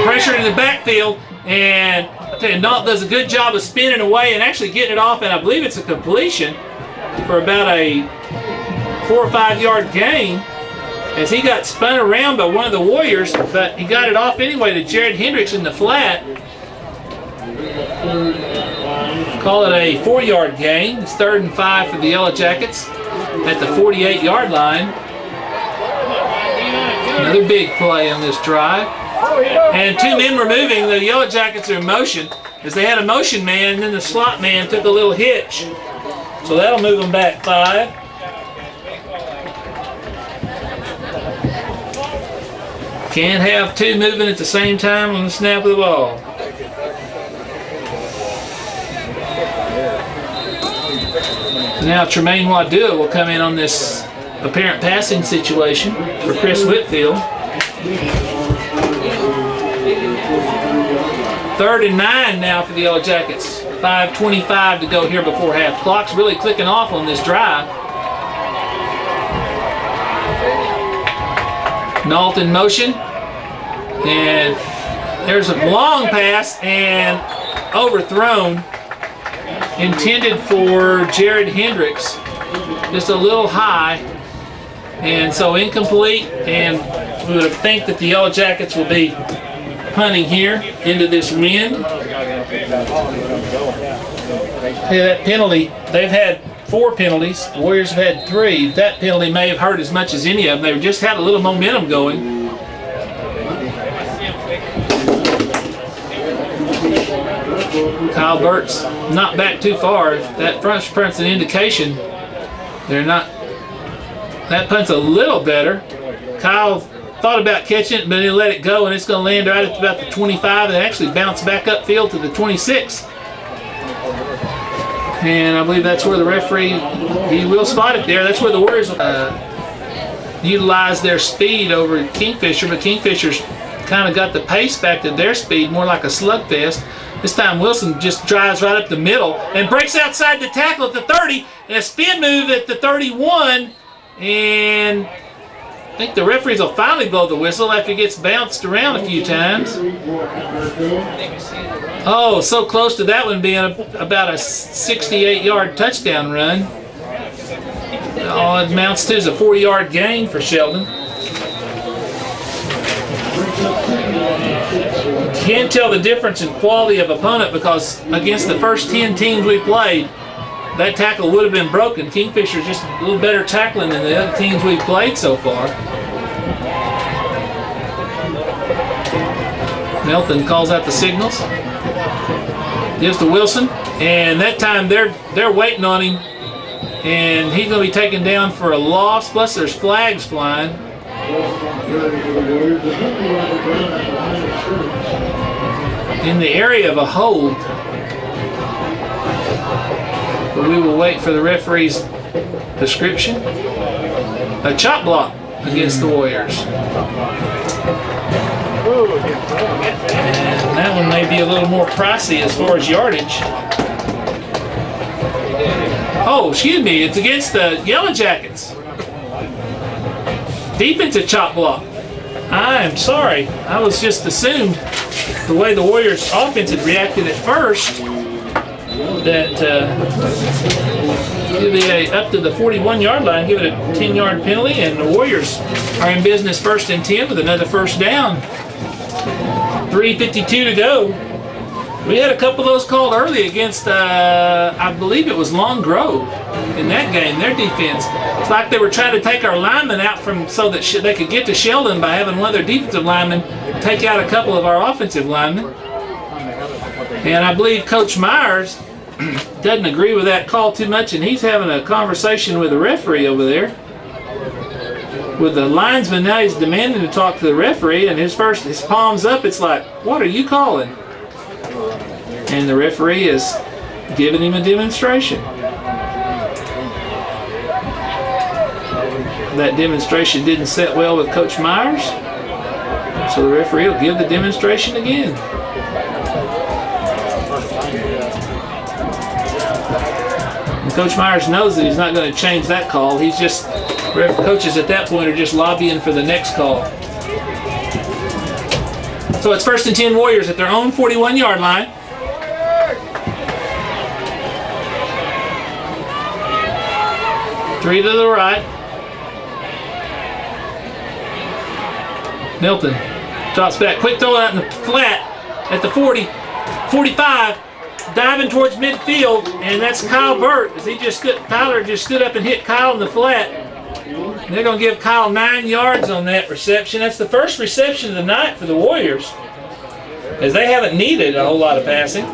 S1: pressure in the backfield, and Nault does a good job of spinning away and actually getting it off, and I believe it's a completion for about a 4 or 5 yard gain, as he got spun around by one of the Warriors, but he got it off anyway to Jared Hendricks in the flat. Call it a 4-yard gain. It's 3rd and 5 for the Yellowjackets at the 48-yard line. Another big play on this drive. And 2 men were moving. The Yellowjackets are in motion, as they had a motion man, and then the slot man took a little hitch. So that'll move them back 5. Can't have 2 moving at the same time on the snap of the ball. Now Tremaine Wadua will come in on this apparent passing situation for Chris Whitfield. 3rd and 9 now for the Yellowjackets. 5:25 to go here before half. Clock's really clicking off on this drive. Nault in motion. And there's a long pass and overthrown. Intended for Jared Hendricks. Just a little high. And so incomplete. And we would think that the Yellowjackets will be punting here into this wind. Yeah, that penalty, they've had 4 penalties. The Warriors have had 3. That penalty may have hurt as much as any of them. They just had a little momentum going. Kyle Burt's not back too far. That punt's an indication they're not. That punt's a little better. Kyle thought about catching it, but he let it go, and it's going to land right at about the 25 and actually bounce back upfield to the 26. And I believe that's where the referee, he will spot it there. That's where the Warriors utilize their speed over Kingfisher, but Kingfisher's kind of got the pace back to their speed, more like a slugfest. This time Wilson just drives right up the middle and breaks outside the tackle at the 30, and a spin move at the 31, and I think the referees will finally blow the whistle after he gets bounced around a few times. Oh, so close to that one being about a 68-yard touchdown run. All it amounts to is a 4-yard gain for Sheldon. Can't tell the difference in quality of opponent because against the first 10 teams we played, that tackle would have been broken. Kingfisher's just a little better tackling than the other teams we've played so far. Melton calls out the signals. Gives to Wilson, and that time they're waiting on him, and he's going to be taken down for a loss. Plus, there's flags flying. In the area of a hold, but we will wait for the referee's description. A chop block against the Warriors. And that one may be a little more pricey as far as yardage. Oh, excuse me, it's against the Yellowjackets. Defensive chop block. I'm sorry, I was just assumed the way the Warriors offense had reacted at first that it'd be up to the 41-yard line, give it a 10-yard penalty, and the Warriors are in business 1st and 10 with another first down. 3:52 to go. We had a couple of those called early against, I believe it was Long Grove in that game, their defense. It's like they were trying to take our linemen out so that they could get to Sheldon by having one of their defensive linemen take out a couple of our offensive linemen. And I believe Coach Myers doesn't agree with that call too much, and he's having a conversation with the referee over there. With the linesman now, he's demanding to talk to the referee, and his palms up, it's like, what are you calling? And the referee is giving him a demonstration. That demonstration didn't sit well with Coach Myers, so the referee will give the demonstration again. And Coach Myers knows that he's not going to change that call. He's just, coaches at that point are just lobbying for the next call. So it's 1st and 10 Warriors at their own 41-yard line. Three to the right. Milton drops back. Quick throw out in the flat at the 40, 45. Diving towards midfield, and that's Kyle Burt. As Tyler just stood up and hit Kyle in the flat. They're going to give Kyle 9 yards on that reception. That's the first reception of the night for the Warriors, as they haven't needed a whole lot of passing.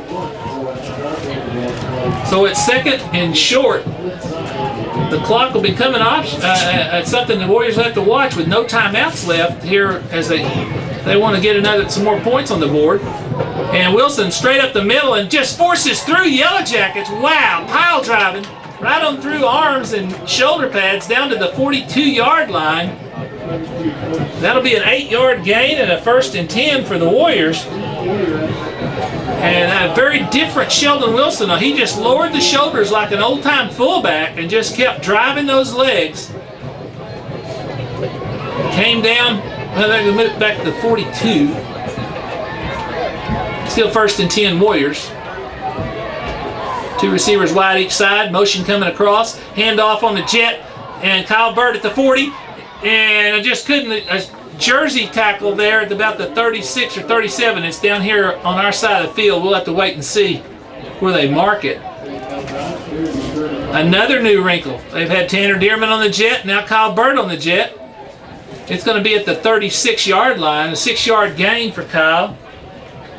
S1: So it's 2nd and short. The clock will become an option. It's something the Warriors have to watch with no timeouts left here, as they want to get some more points on the board. And Wilson straight up the middle and just forces through Yellowjackets. Wow, pile driving right on through arms and shoulder pads down to the 42-yard line. That'll be an 8-yard gain and a 1st and 10 for the Warriors. And a very different Sheldon Wilson. He just lowered the shoulders like an old-time fullback and just kept driving those legs. Came down, well, they moved back to the 42. Still 1st and 10 Warriors. 2 receivers wide each side. Motion coming across. Handoff on the jet. And Kyle Bird at the 40. And I just couldn't... A jersey tackle there at about the 36 or 37. It's down here on our side of the field. We'll have to wait and see where they mark it. Another new wrinkle. They've had Tanner Dearman on the jet. Now Kyle Bird on the jet. It's going to be at the 36-yard line. A 6-yard gain for Kyle.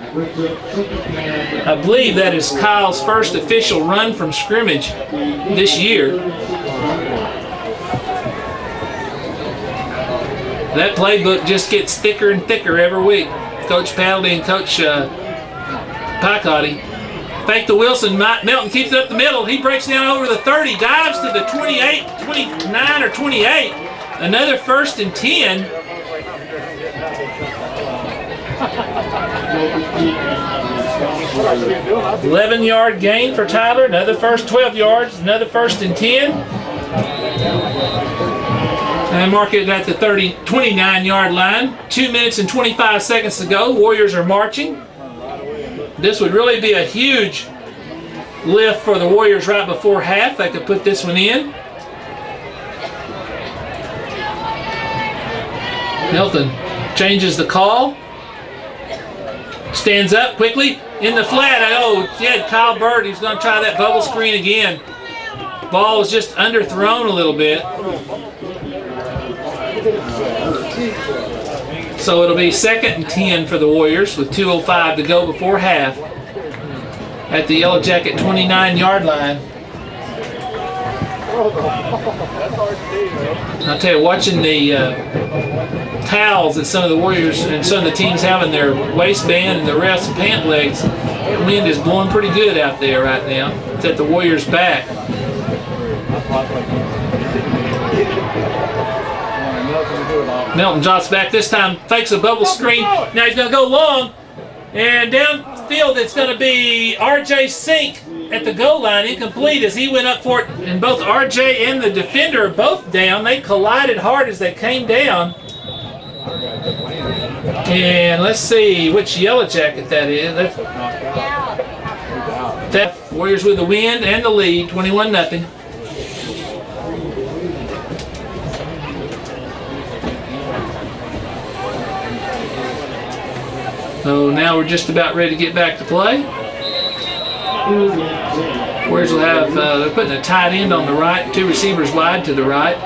S1: I believe that is Kyle's first official run from scrimmage this year. That playbook just gets thicker and thicker every week. Coach Paddley and Coach Picotti. Fake to Wilson. Melton keeps it up the middle. He breaks down over the 30. Dives to the 28, 29 or 28. Another 1st and 10. 11-yard gain for Tyler. Another 12 yards. Another 1st and 10. And mark it at the 29-yard line. 2 minutes and 25 seconds to go. Warriors are marching. This would really be a huge lift for the Warriors right before half. They could put this one in. Melton changes the call. Stands up quickly in the flat. Oh, yeah, Kyle Bird. He's going to try that bubble screen again. Ball was just underthrown a little bit. So it'll be 2nd and 10 for the Warriors with 2:05 to go before half at the Yellowjacket 29-yard line. I'll tell you, watching the towels that some of the Warriors and some of the teams have in their waistband and the refs' pant legs, the wind is blowing pretty good out there right now. It's at the Warriors' back. Melton drops back this time, fakes a bubble screen. Now he's going to go long, and downfield it's going to be R.J. Sink at the goal line, incomplete as he went up for it, and both R.J. and the defender are both down. They collided hard as they came down. And let's see which Yellowjacket that is. That Warriors with the win and the lead, 21-0. So now we're just about ready to get back to play. Warriors will have, they're putting a tight end on the right, 2 receivers wide to the right.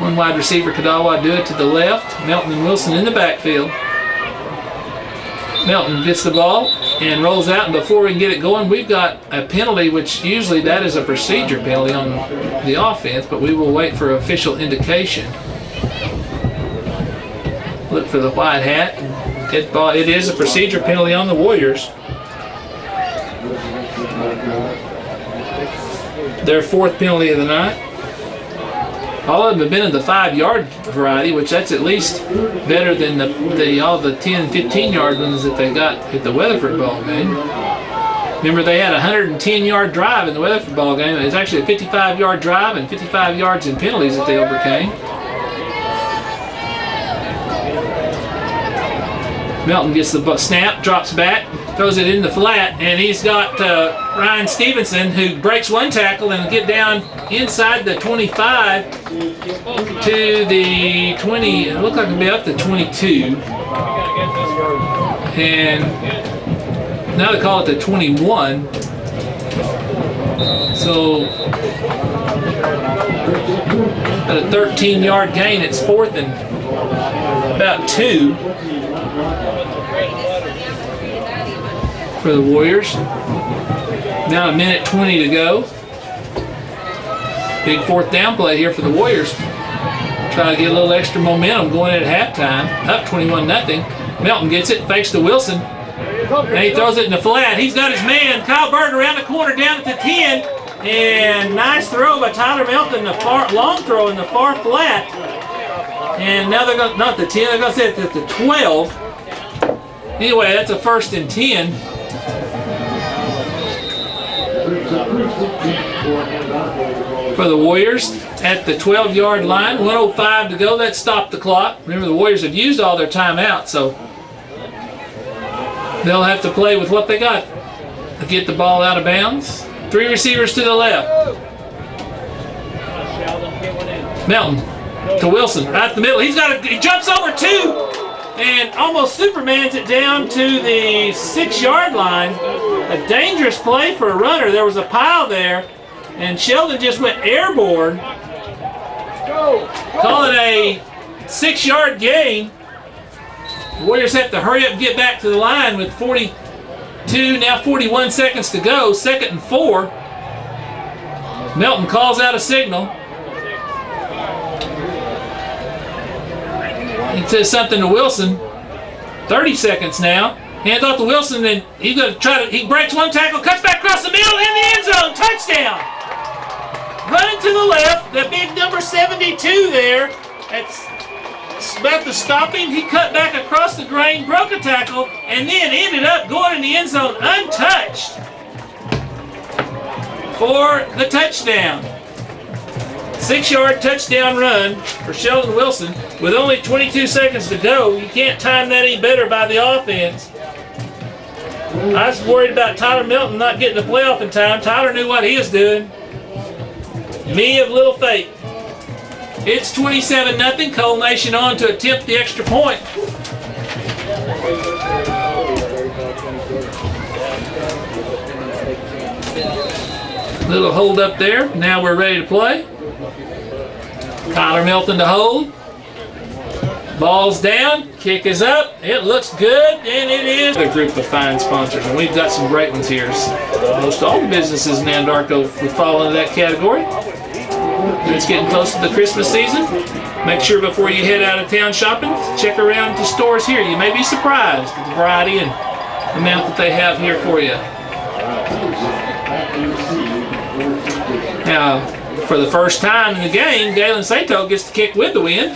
S1: 1 wide receiver, Kadawa, do it to the left. Melton and Wilson in the backfield. Melton gets the ball and rolls out, and before we can get it going, we've got a penalty, which usually that is a procedure penalty on the offense, but we will wait for official indication. Look for the white hat. It is a procedure penalty on the Warriors. Their 4th penalty of the night. All of them have been in the 5-yard variety, which that's at least better than all the 10 and 15-yard ones that they got at the Weatherford ball game. Remember, they had a 110-yard drive in the Weatherford ball game. It was actually a 55-yard drive and 55 yards in penalties that they overcame. Melton gets the snap, drops back, throws it in the flat, and he's got Ryan Stevenson, who breaks 1 tackle and get down inside the 25 to the 20. It looked like it'd be up to 22. And now they call it the 21. So Got a 13-yard gain. It's 4th and about 2 for the Warriors. Now 1:20 to go. Big 4th down play here for the Warriors. Try to get a little extra momentum going in at halftime. Up 21-0. Melton gets it, fakes to Wilson. And he throws it in the flat. He's got his man, Kyle Berger, around the corner down at the 10. And nice throw by Tyler Melton, the long throw in the far flat. And now they're going, not the 10, they're going to say it's at the 12. Anyway, that's a 1st and 10. For the Warriors at the 12-yard line, 1:05 to go. That stopped the clock. Remember, the Warriors have used all their timeouts, so they'll have to play with what they got to get the ball out of bounds. 3 receivers to the left. Melton to Wilson, right in the middle. He jumps over 2 and almost Supermans it down to the 6-yard line. A dangerous play for a runner. There was a pile there, and Sheldon just went airborne. Call it a 6-yard gain. The Warriors have to hurry up and get back to the line with 41 seconds to go. 2nd and 4. Melton calls out a signal. He says something to Wilson. 30 seconds now. Hands off to Wilson, and he's going to try to. He breaks one tackle, cuts back across the middle, in the end zone. Touchdown! Running to the left, the big number 72 there. It's about to stop him. He cut back across the grain, broke a tackle, and then ended up going in the end zone untouched for the touchdown. 6-yard touchdown run for Sheldon Wilson with only 22 seconds to go. You can't time that any better by the offense. I was worried about Tyler Melton not getting the playoff in time. Tyler knew what he was doing. Me of little faith. It's 27-0. Coal Nation on to attempt the extra point. Little hold up there. Now we're ready to play. Tyler Melton to hold. Ball's down. Kick is up. It looks good, and it is. A group of fine sponsors, and we've got some great ones here. Most all the businesses in Anadarko would fall into that category. It's getting close to the Christmas season. Make sure before you head out of town shopping, check around the stores here. You may be surprised at the variety and amount that they have here for you. Now, for the first time in the game, Galen Sato gets to kick with the wind,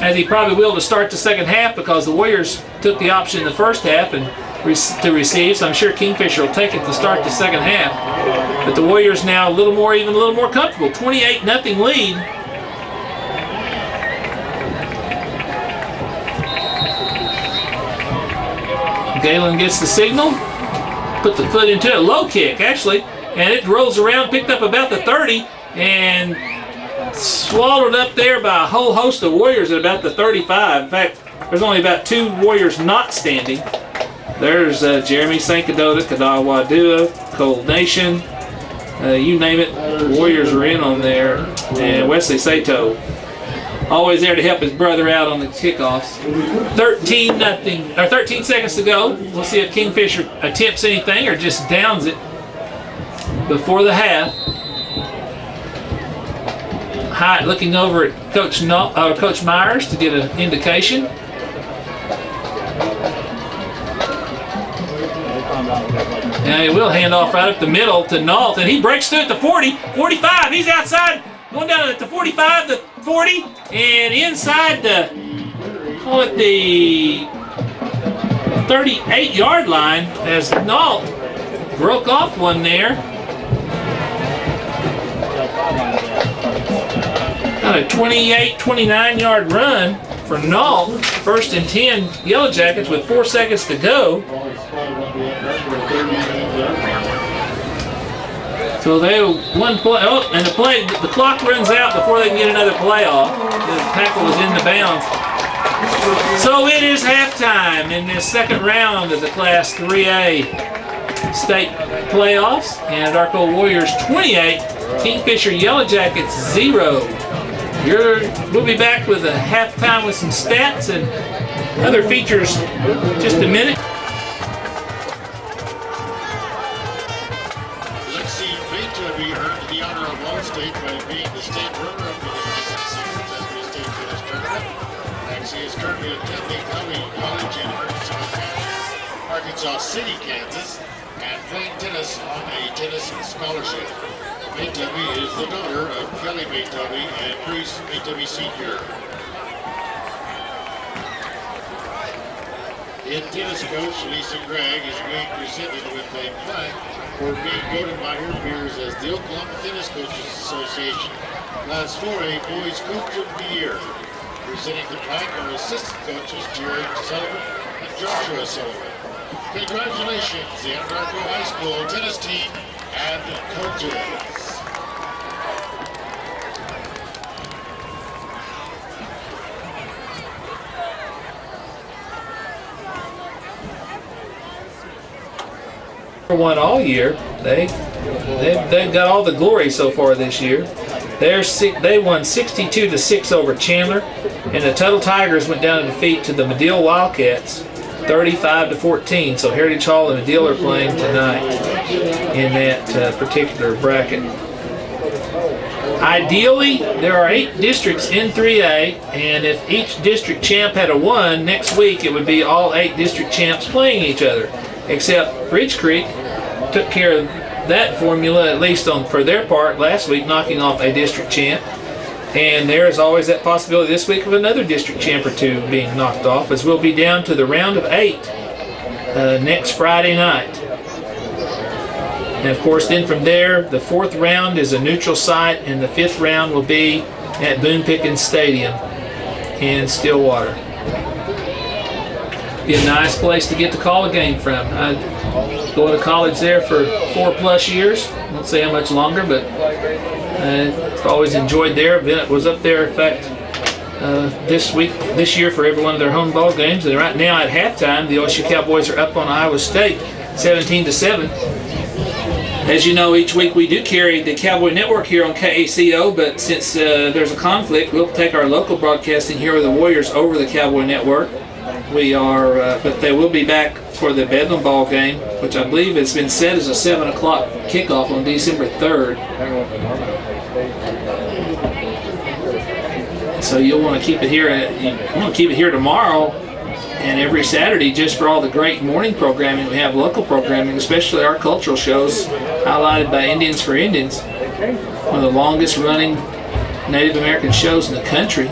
S1: as he probably will to start the second half, because the Warriors took the option in the first half and to receive, so I'm sure Kingfisher will take it to start the second half. But the Warriors now even a little more comfortable. 28-0 lead. Galen gets the signal, put the foot into it, low kick actually, and it rolls around, picked up about the 30, and swallowed up there by a whole host of Warriors at about the 35. In fact, there's only about 2 Warriors not standing. There's Jeremy St. Cadota, Kadawadua, Coal Nation, you name it, the Warriors are in on there, and Wesley Sato, always there to help his brother out on the kickoffs. 13 seconds to go. We'll see if Kingfisher attempts anything or just downs it before the half. Hyatt looking over at Coach Myers to get an indication. Now he will hand off right up the middle to Nault, and he breaks through at the 40, 45. He's outside, going down at the 45, the 40, and inside the, call it the 38-yard line, as Nault broke off one there. Got a 28, 29-yard run for Nault. 1st and 10 Yellowjackets with 4 seconds to go. So they one play. Oh, and the clock runs out before they can get another play off. The tackle was in the bounds. So it is halftime in this second round of the Class 3A state playoffs. And Darko Warriors 28, Kingfisher Yellowjackets 0. We'll be back with a halftime with some stats and other features just a minute.
S3: Lexi Beethoven earned the honor of All-State by being the state runner-up in the Mississippi State Tennis Tournament. Lexi is currently attending College in Arkansas City, Kansas, and playing tennis on a tennis scholarship. Beethoven is the daughter of Kelly Beethoven and Bruce Beethoven Sr. In tennis coach Lisa Gregg is being presented with a plaque for being voted by her peers as the Oklahoma Tennis Coaches Association Class 4A Boys Coach of the Year. Presenting the plaque are assistant coaches Jared Sullivan and Joshua Sullivan. Congratulations, the Anadarko High School tennis team and coaches.
S1: Won all year. They've got all the glory so far this year. They won 62-6 over Chandler, and the Tuttle Tigers went down to defeat to the Medill Wildcats 35-14. So Heritage Hall and Medill are playing tonight in that particular bracket. Ideally, there are 8 districts in 3A, and if each district champ had a 1, next week it would be all 8 district champs playing each other. Except Ridge Creek took care of that formula, at least for their part, last week, knocking off a district champ. And there is always that possibility this week of another district champ or 2 being knocked off, as we'll be down to the round of 8 next Friday night. And of course, then from there, the 4th round is a neutral site, and the 5th round will be at Boone Pickens Stadium in Stillwater. Be a nice place to get to call a game from. I go to college there for 4+ years. I won't say how much longer, but I've always enjoyed there. Bennett was up there, in fact, this year for every one of their home ball games. And right now at halftime, the OSU Cowboys are up on Iowa State, 17-7. As you know, each week we do carry the Cowboy Network here on KACO, but since there's a conflict, we'll take our local broadcasting here with the Warriors over the Cowboy Network. But they will be back for the Bedlam ball game, which I believe has been set as a 7 o'clock kickoff on December 3rd. So you'll want to keep it here. You want to keep it here tomorrow and every Saturday, just for all the great morning programming we have, local programming, especially our cultural shows highlighted by Indians for Indians, one of the longest running Native American shows in the country.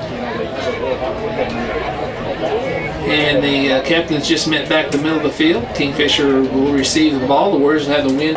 S1: And the captains just met back to the middle of the field. Kingfisher will receive the ball. The Warriors will have the win.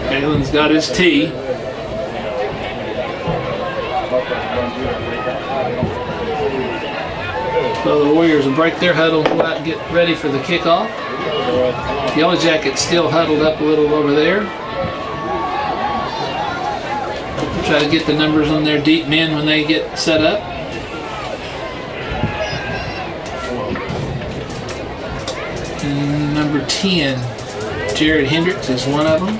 S1: Galen's got his tee. So the Warriors will break their huddle and go out and get ready for the kickoff. Yellowjackets still huddled up a little over there. Try to get the numbers on their deep men when they get set up. And number 10, Jared Hendricks is one of them.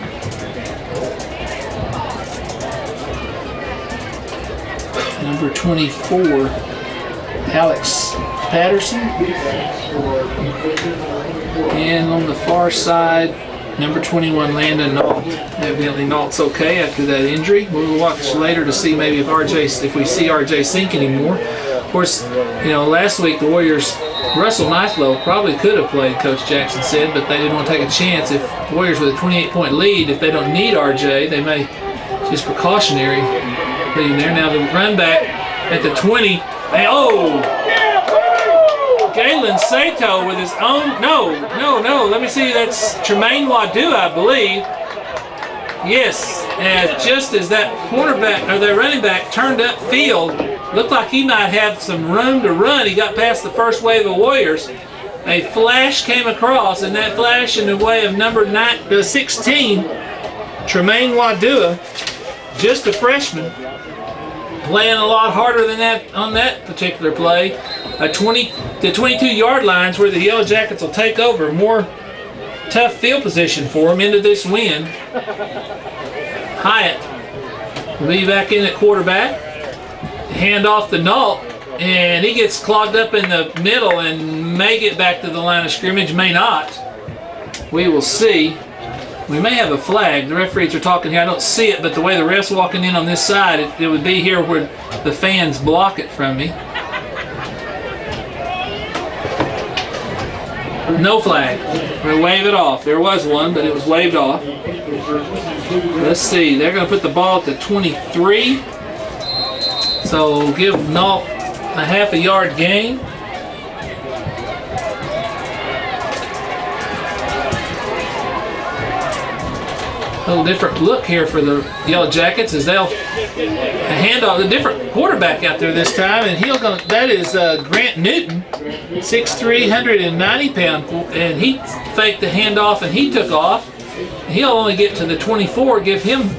S1: Number 24, Alex Patterson. And on the far side, number 21, Landon Nault. Evidently Nault's okay after that injury. We'll watch later to see maybe if we see RJ Sink anymore. Of course, you know, last week the Warriors Russell Kniflow probably could have played, Coach Jackson said, but they didn't want to take a chance. If Warriors with a 28-point lead, if they don't need RJ, they may just precautionary leading there. Now the run back at the 20. Galen Sato with his own. No. Let me see. That's Tremaine Wadu, I believe. Yes, just as that quarterback or the running back turned up field, looked like he might have some room to run. He got past the first wave of Warriors. A flash came across, and that flash in the way of number 16, Tremaine Wadua, just a freshman, playing a lot harder than that on that particular play. The 22-yard lines where the Yellow Jackets will take over. More tough field position for them into this win. Hyatt will be back in at quarterback. Hand off to Nault, and he gets clogged up in the middle and may get back to the line of scrimmage, may not. We will see. We may have a flag. The referees are talking here. I don't see it, but the way the ref's walking in on this side, it would be here where the fans block it from me. No flag. We'll wave it off. There was one, but it was waved off. Let's see. They're going to put the ball at the 23. So give Nault a half a yard gain. A little different look here for the Yellow Jackets as they'll hand off a different quarterback out there this time, and that is Grant Newton, 6'3", 190-pound, and he faked the handoff and he took off. He'll only get to the 24, give him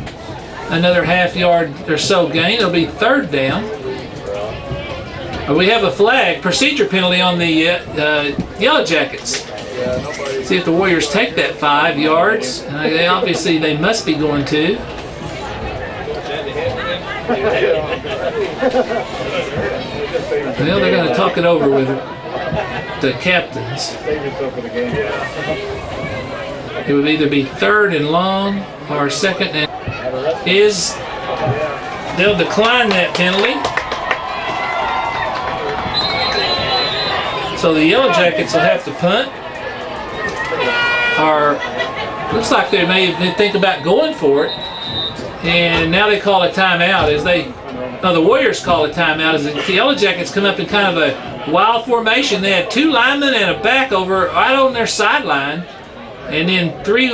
S1: another half yard or so gain. It'll be third down. We have a flag, procedure penalty on the Yellow Jackets. See if the Warriors take that 5 yards. Obviously, they must be going to. Well, they're going to talk it over with the captains. It would either be third and long or second and they'll decline that penalty. So the Yellow Jackets will have to punt. Looks like they may think about going for it, and now they call a timeout the Warriors call a timeout as the Yellow Jackets come up in kind of a wild formation. They had 2 linemen and a back over right on their sideline, and then 3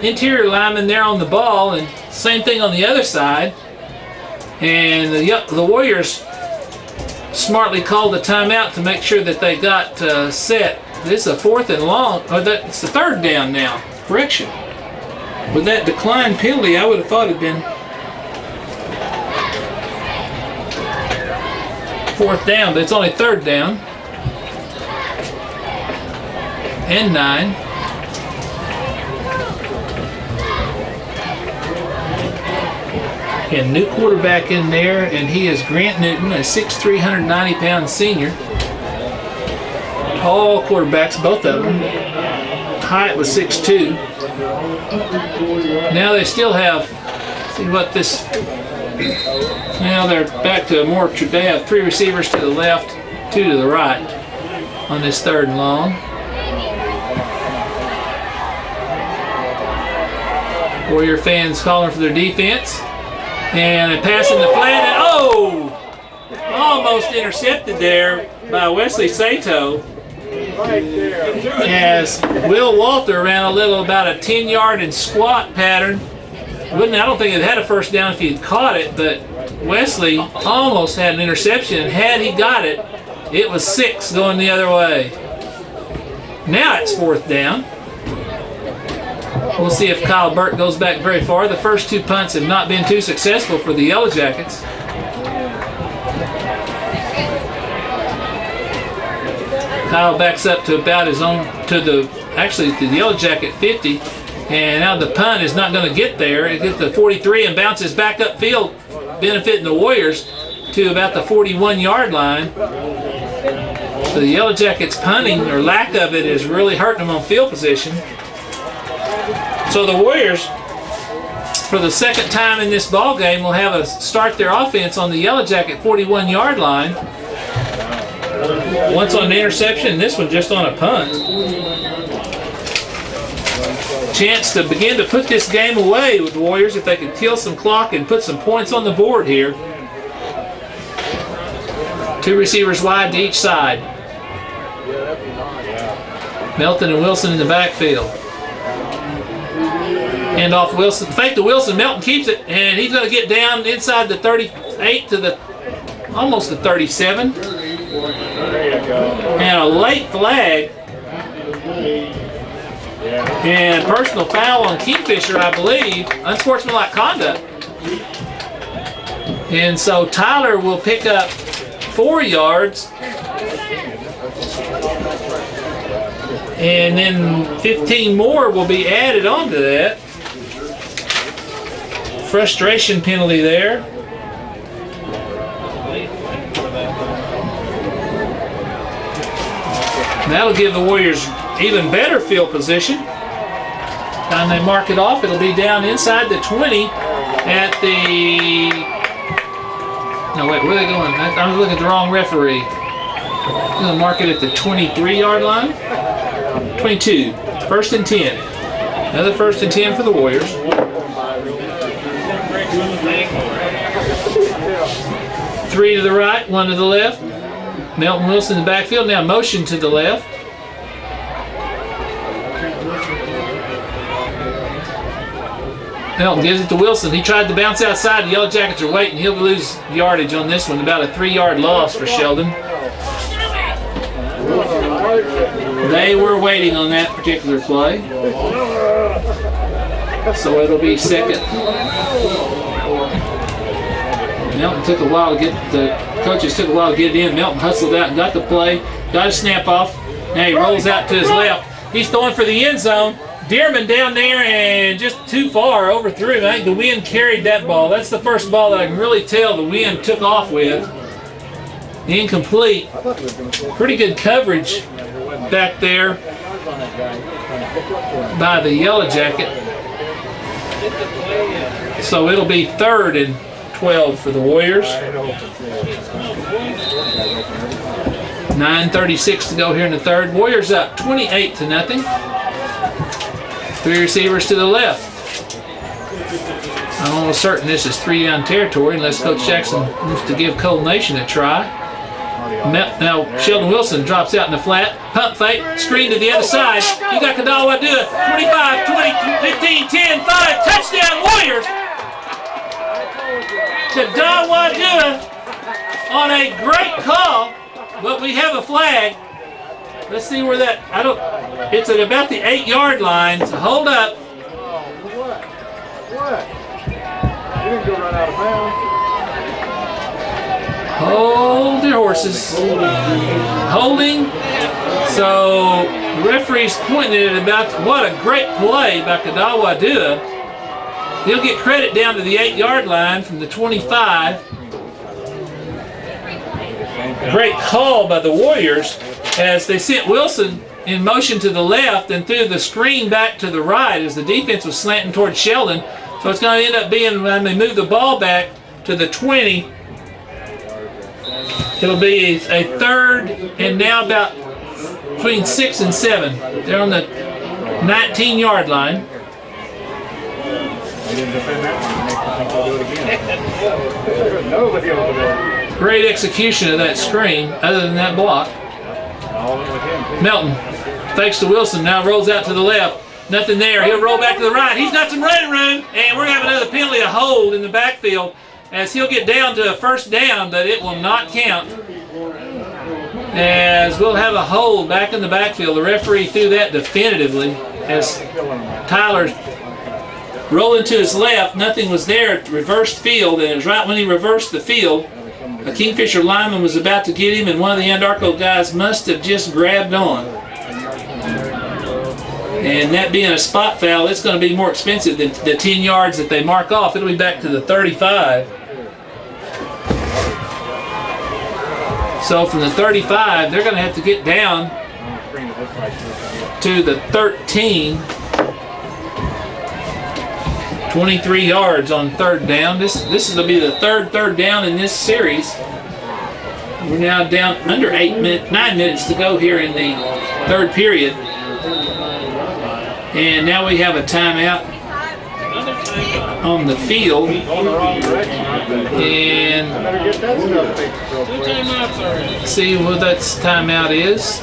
S1: interior linemen there on the ball, and same thing on the other side. And the Warriors smartly called the timeout to make sure that they got set. This is a 4th and long. It's the 3rd down now. Correction. With that decline penalty, I would have thought it had been 4th down, but it's only 3rd down. And 9. And new quarterback in there, and he is Grant Newton, a 6'3", 190-pound senior. All quarterbacks, both of them. Hyatt was 6'2". Now they still have, see what this, now they're back to they have 3 receivers to the left, 2 to the right on this 3rd and long. Warrior fans calling for their defense. And a pass in the flat, and almost intercepted there by Wesley Sato. As Will Walter ran about a 10-yard and squat pattern. I don't think it had a first down if he had caught it, but Wesley almost had an interception. Had he got it, it was 6 going the other way. Now it's 4th down. We'll see if Kyle Burke goes back very far. The first 2 punts have not been too successful for the Yellow Jackets. Kyle backs up to about his own, to the Yellow Jacket 50. And now the punt is not going to get there. It gets the 43 and bounces back upfield, benefiting the Warriors to about the 41-yard line. So the Yellow Jackets punting, or lack of it, is really hurting them on field position. So the Warriors, for the 2nd time in this ball game, will have start their offense on the Yellow Jacket 41-yard line. Once on the interception, and this one just on a punt. Chance to begin to put this game away with the Warriors if they can kill some clock and put some points on the board here. 2 receivers wide to each side. Melton and Wilson in the backfield. Hand off Wilson. Fake to Wilson. Melton keeps it, and he's going to get down inside the 38 to almost the 37. And a late flag. And personal foul on Kingfisher, I believe. Unsportsmanlike conduct. And so Tyler will pick up 4 yards. And then 15 more will be added onto that. Frustration penalty there. That'll give the Warriors even better field position. Time they mark it off, it'll be down inside the 20 at the... No, wait, where are they going? I'm looking at the wrong referee. I'm going to mark it at the 23-yard line. 22. 1st and 10. Another 1st and 10 for the Warriors. 3 to the right, 1 to the left. Melton Wilson in the backfield. Now motion to the left. Melton gives it to Wilson. He tried to bounce outside. The Yellowjackets are waiting. He'll lose yardage on this one. About a 3-yard loss for Sheldon. They were waiting on that particular play. So it'll be 2nd. Melton took a while to get the coaches took a while to get it in. Melton hustled out and got the play. Got a snap off. Now he rolls out to his left. He's throwing for the end zone. Dearman down there and just too far, overthrew him. I think the wind carried that ball. That's the first ball that I can really tell the wind took off with. Incomplete. Pretty good coverage back there by the Yellowjacket. So it'll be 3rd and 12 for the Warriors. 9:36 to go here in the 3rd. Warriors up 28-0. 3 receivers to the left. I'm almost certain this is 3-down territory unless Coach Jackson wants to give Cole Nation a try. Now Sheldon Wilson drops out in the flat. Pump fake. Screen to the other side. You got Kadawa do it. 25, 20, 15, 10, 5. Touchdown Warriors. Kadawa do it on a great call. But we have a flag. Let's see where that, it's at about the 8-yard line, so hold up.
S4: What? You didn't go run out of bounds.
S1: Hold your horses. Holding. So the referee's pointing at about what a great play by Kadawa Dua. He'll get credit down to the 8-yard line from the 25. Great call by the Warriors as they sent Wilson in motion to the left and threw the screen back to the right as the defense was slanting towards Sheldon. So it's going to end up being, when they move the ball back to the 20, it'll be a 3rd and now about between 6 and 7. They're on the 19-yard line. Great execution of that screen, other than that block. Melton fakes to Wilson, now rolls out to the left. Nothing there. He'll roll back to the right. He's got some running room, and we're going to have another penalty, a hold in the backfield, as he'll get down to a 1st down, but it will not count. As we'll have a hold back in the backfield. The referee threw that definitively as Tyler's rolling to his left. Nothing was there. Reversed field, and it was right when he reversed the field. A Kingfisher lineman was about to get him, and one of the Anadarko guys must have just grabbed on. And that being a spot foul, it's going to be more expensive than the 10 yards that they mark off. It'll be back to the 35. So from the 35, they're going to have to get down to the 13. 23 yards on 3rd down. This is going to be the third down in this series. We're now down under 9 minutes to go here in the third period. And now we have a timeout on the field. And see what that timeout is.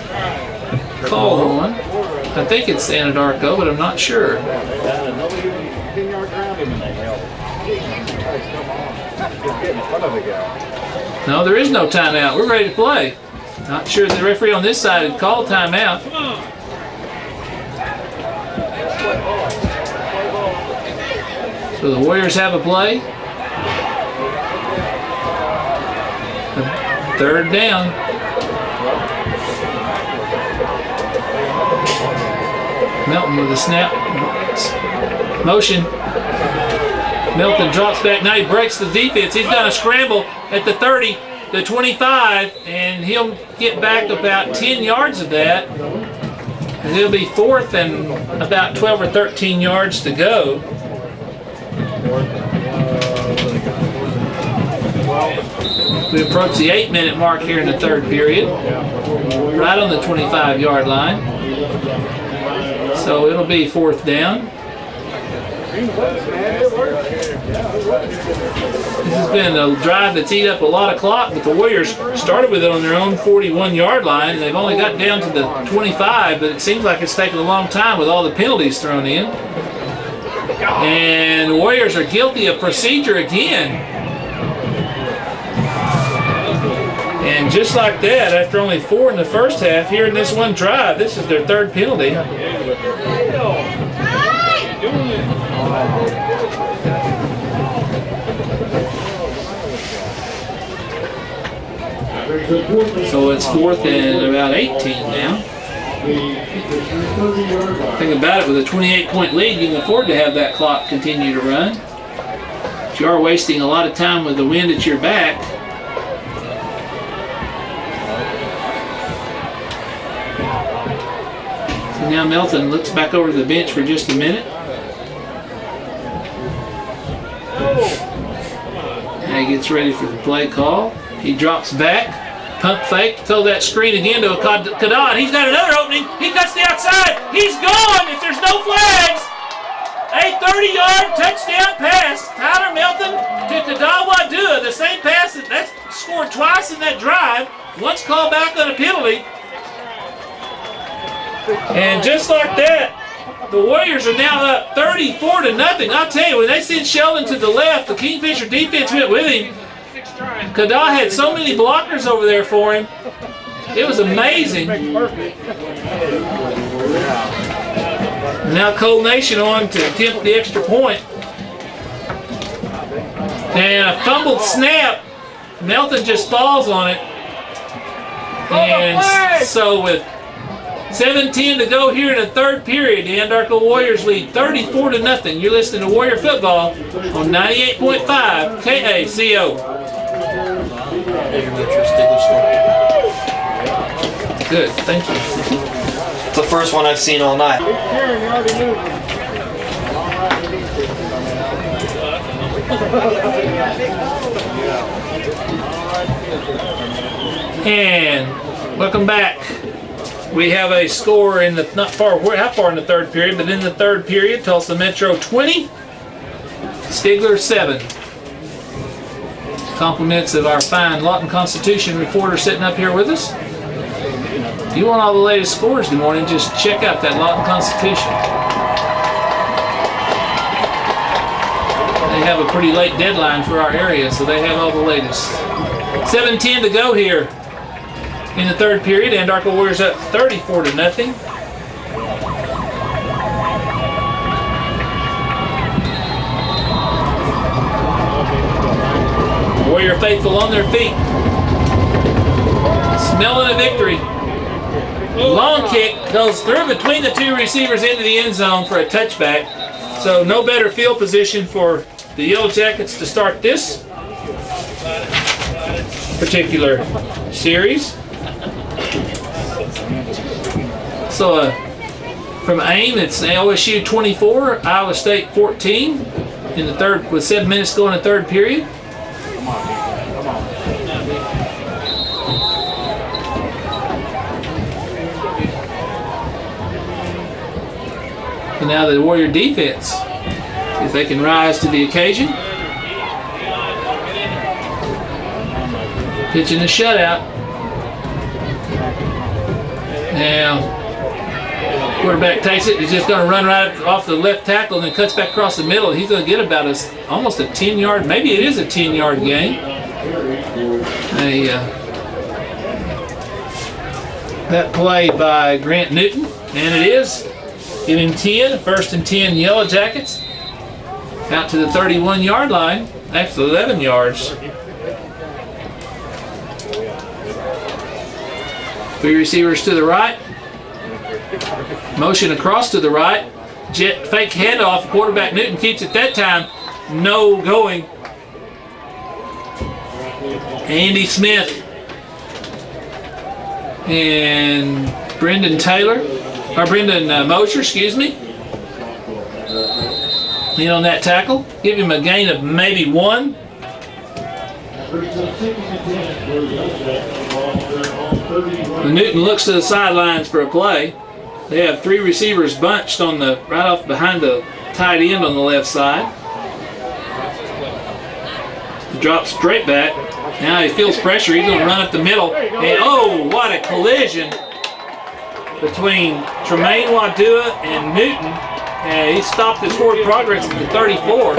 S1: Call on. I think it's Anadarko, but I'm not sure. No, there is no timeout. We're ready to play. Not sure the referee on this side had called timeout. So the Warriors have a play. Third down. Melton with a snap. Motion. Melton drops back. Now he breaks the defense. He's got a scramble at the 30, the 25, and he'll get back about 10 yards of that. And it'll be fourth and about 12 or 13 yards to go. We approach the 8-minute mark here in the third period. Right on the 25-yard line. So it'll be fourth down. This has been a drive that's eaten up a lot of clock, but the Warriors started with it on their own 41-yard line, and they've only got down to the 25, but it seems like it's taken a long time with all the penalties thrown in. And the Warriors are guilty of procedure again. And just like that, after only 4 in the first half, here in this one drive, this is their third penalty. So it's fourth and about 18 now. Think about it, with a 28-point lead, you can afford to have that clock continue to run. But you are wasting a lot of time with the wind at your back. So now Melton looks back over the bench for just a minute. And he gets ready for the play call. He drops back, pump fake, throw that screen again to Kadad. He's got another opening. He cuts the outside. He's gone if there's no flags. A 30-yard touchdown pass. Tyler Melton to Kadad. The same pass that's scored twice in that drive. Once called back on a penalty. And just like that, the Warriors are now up 34-0. I'll tell you, when they sent Sheldon to the left, the Kingfisher defense went with him. Kadad had so many blockers over there for him. It was amazing. Now Cold Nation on to attempt the extra point. And a fumbled snap. Melton just falls on it. And so with 7:10 to go here in the third period, the Anadarko Warriors lead 34-0. You're listening to Warrior Football on 98.5 KACO. Good, thank you.
S2: It's the first one I've seen all night.
S1: And welcome back. We have a score in the how far in the third period, but in the third period, Tulsa Metro 20, Stigler 7. Compliments of our fine Lawton Constitution reporter sitting up here with us. If you want all the latest scores this morning, just check out that Lawton Constitution. They have a pretty late deadline for our area, so they have all the latest. 7:10 to go here in the third period. Anadarko Warriors up 34-0. Warrior faithful on their feet. Smelling a victory. Long kick goes through between the two receivers into the end zone for a touchback. So no better field position for the Yellowjackets to start this particular series. So from AIM, it's LSU 24, Iowa State 14 in the third, with 7 minutes to go in the third period. now the Warrior defense, if they can rise to the occasion. Pitching the shutout. Now, quarterback takes it. He's just going to run right off the left tackle and then cuts back across the middle. He's going to get about almost a 10-yard, maybe it is a 10-yard gain. That play by Grant Newton, and it is. Giving 10, first and 10 Yellowjackets. Out to the 31-yard line. Actually 11 yards. Three receivers to the right. Motion across to the right. Jet fake handoff. Quarterback Newton keeps it that time. No going. Andy Smith and Brendan Mosher, excuse me. Lean on that tackle. Give him a gain of maybe 1. Newton looks to the sidelines for a play. They have 3 receivers bunched on the right off behind the tight end on the left side. He drops straight back. Now he feels pressure. He's going to run up the middle. And oh, what a collision between Tremaine Wadua and Newton. And he stopped his forward progress at the 34.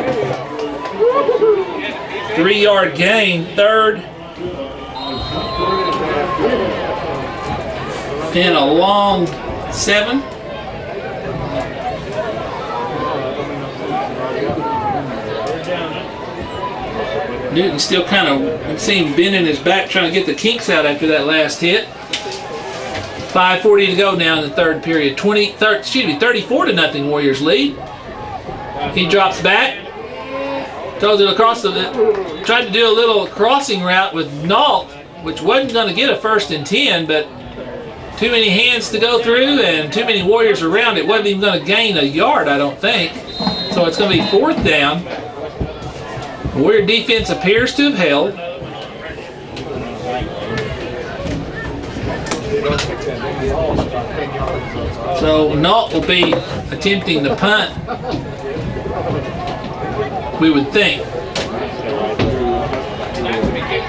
S1: 3-yard gain, third. And a long 7. Newton still kind of seemed bending his back trying to get the kinks out after that last hit. 5:40 to go now in the third period. 34-0 Warriors lead. He drops back. Throws it across tried to do a little crossing route with Nault, which wasn't going to get a first and 10, but too many hands to go through and too many Warriors around. It wasn't even going to gain a yard, I don't think. So it's going to be 4th down. Warrior defense appears to have held. So Nault will be attempting to punt, we would think.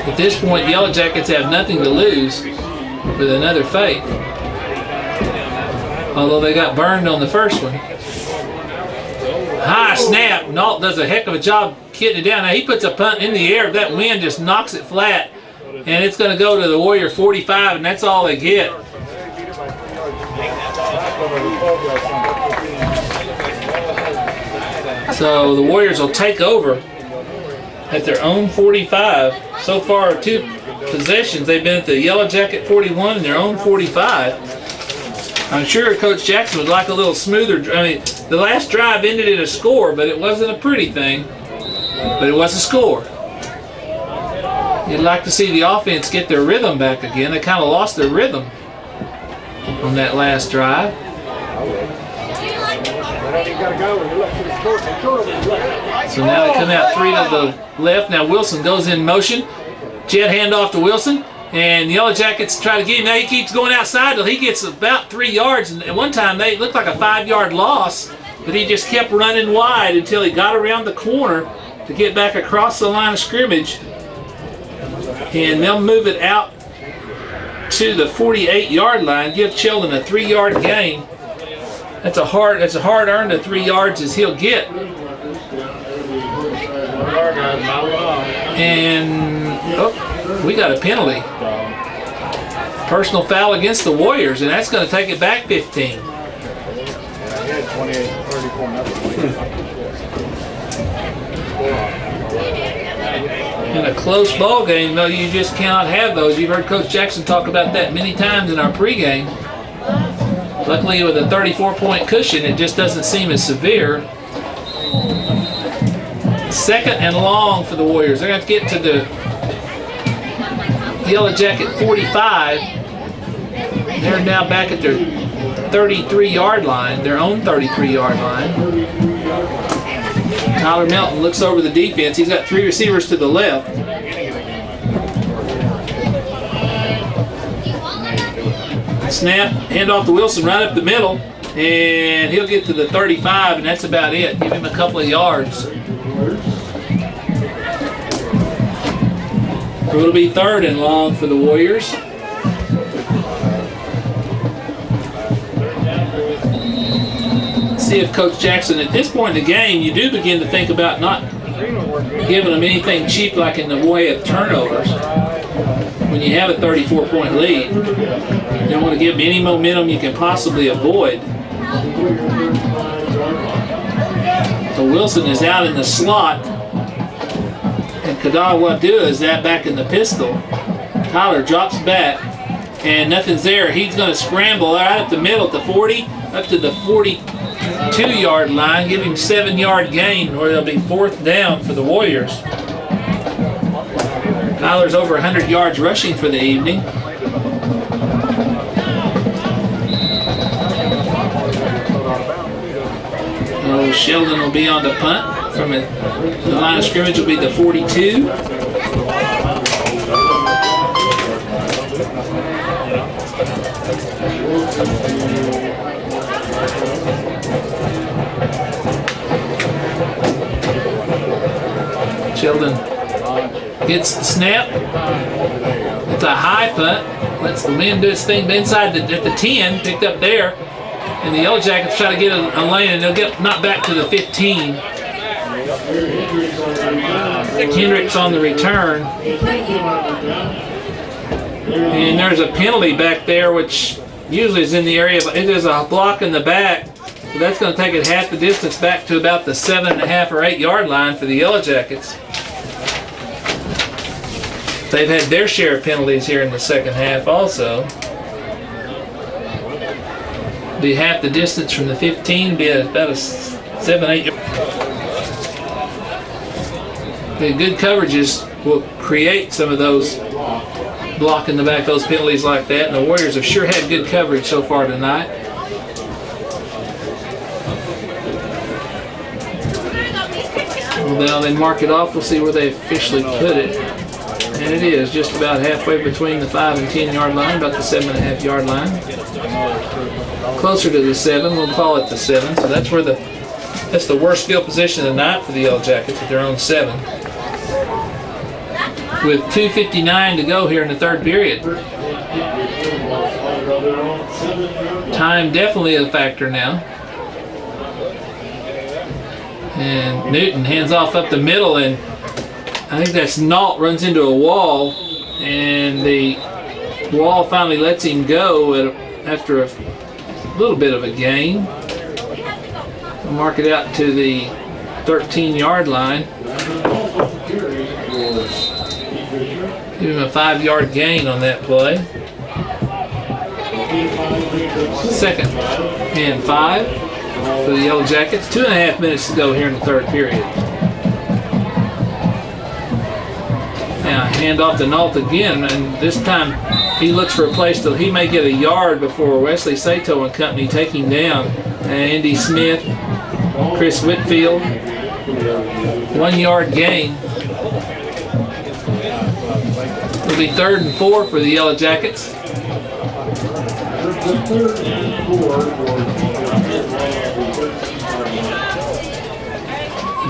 S1: At this point, the Yellowjackets have nothing to lose with another fake. Although they got burned on the first one. High snap. Nault does a heck of a job getting it down. Now he puts a punt in the air. That wind just knocks it flat. And it's going to go to the Warrior 45, and that's all they get. So the Warriors will take over at their own 45. So far, 2 possessions. They've been at the Yellowjacket 41 and their own 45. I'm sure Coach Jackson would like a little smoother. I mean, the last drive ended in a score, but it wasn't a pretty thing. But it was a score. You'd like to see the offense get their rhythm back again. They kind of lost their rhythm on that last drive. So now they come out 3 to the left. Now Wilson goes in motion. Jet handoff to Wilson. And the Yellowjackets try to get him. Now he keeps going outside till he gets about 3 yards. And at one time, they looked like a 5-yard loss. But he just kept running wide until he got around the corner to get back across the line of scrimmage. And they'll move it out to the 48-yard line. Give Sheldon a 3-yard gain. That's a hard-earned 3 yards as he'll get. And we got a penalty. Personal foul against the Warriors, and that's going to take it back 15. In a close ball game, though, you just cannot have those. You've heard Coach Jackson talk about that many times in our pregame. Luckily, with a 34-point cushion, it just doesn't seem as severe. 2nd and long for the Warriors. They're going to have to get to the Yellowjacket 45. They're now back at their 33-yard line, their own 33-yard line. Tyler Melton looks over the defense. He's got 3 receivers to the left. Snap, hand off to Wilson right up the middle. and he'll get to the 35, and that's about it. Give him a couple of yards. It'll be 3rd and long for the Warriors. See if Coach Jackson, at this point in the game, you do begin to think about not giving them anything cheap like in the way of turnovers. When you have a 34-point lead, you don't want to give them any momentum you can possibly avoid. So Wilson is out in the slot, and Kadawadu is that back in the pistol. Tyler drops back, and nothing's there. He's going to scramble right up the middle at the 40, up to the 42-yard line, give him 7-yard gain, or it'll be 4th down for the Warriors. Tyler's over 100 yards rushing for the evening. Oh, Sheldon will be on the punt. From the line of scrimmage will be the 42. Sheldon gets the snap. It's a high punt. Lets the wind do its thing inside at the 10, picked up there. And the Yellowjackets try to get a lane, and they'll get knocked back to the 15. Hendricks on the return. And there's a penalty back there, which usually is in the area, but it is a block in the back. So that's going to take it half the distance back to about the 7.5 or 8 yard line for the Yellowjackets. They've had their share of penalties here in the second half also. Be half the distance from the 15, be about a 7-8 yard. The good coverages will create some of those blocking the back, those penalties like that, and the Warriors have sure had good coverage so far tonight. Well, now they mark it off. We'll see where they officially put it. And it is just about halfway between the 5 and 10 yard line, about the 7.5 yard line. Closer to the 7, we'll call it the 7. So that's where that's the worst field position of the night for the Yellowjackets at their own 7. With 2:59 to go here in the third period. Time definitely a factor now. And Newton hands off up the middle, and I think that's Nault runs into a wall, and the wall finally lets him go after a little bit of a gain. We'll mark it out to the 13 yard line. Give him a 5 yard gain on that play. 2nd and 5 for the Yellowjackets. 2.5 minutes to go here in the third period. Now hand off to Nault again, and this time he looks for a place till he may get a yard before Wesley Sato and company take him down. Andy Smith, Chris Whitfield, 1 yard gain. It'll be 3rd and 4 for the Yellowjackets.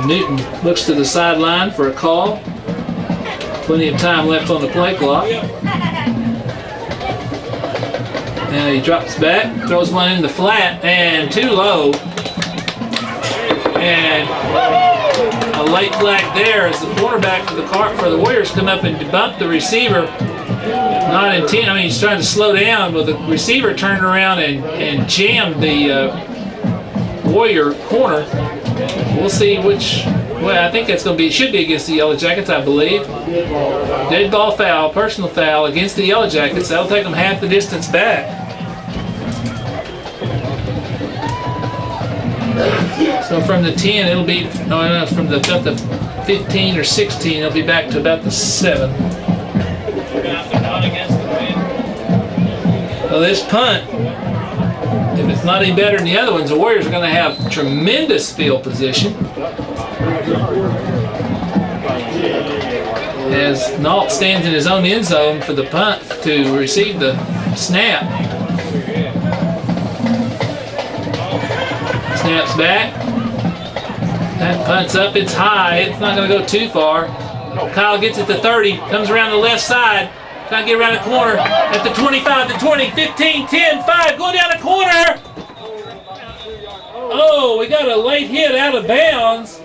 S1: Newton looks to the sideline for a call. Plenty of time left on the play clock. Now he drops back, throws one in the flat, and too low. And a late flag there as the quarterback for the Warriors come up and bump the receiver. Not intent. I mean, he's trying to slow down, but the receiver turned around and jammed the Warrior corner. We'll see which. Well, I think that's going to be. It should be against the Yellowjackets, I believe. Dead ball foul, personal foul against the Yellowjackets. That'll take them half the distance back. So from the 10, it'll be, no, from the 15 or 16, it'll be back to about the 7. So this punt, if it's not any better than the other ones, the Warriors are going to have tremendous field position. As Nault stands in his own end zone for the punt to receive the snap. Snaps back. That punts up. It's high. It's not going to go too far. Kyle gets it to 30. Comes around the left side. Trying to get around the corner. At the 25, the 20, 15, 10, 5. Going down the corner. Oh, we got a late hit out of bounds.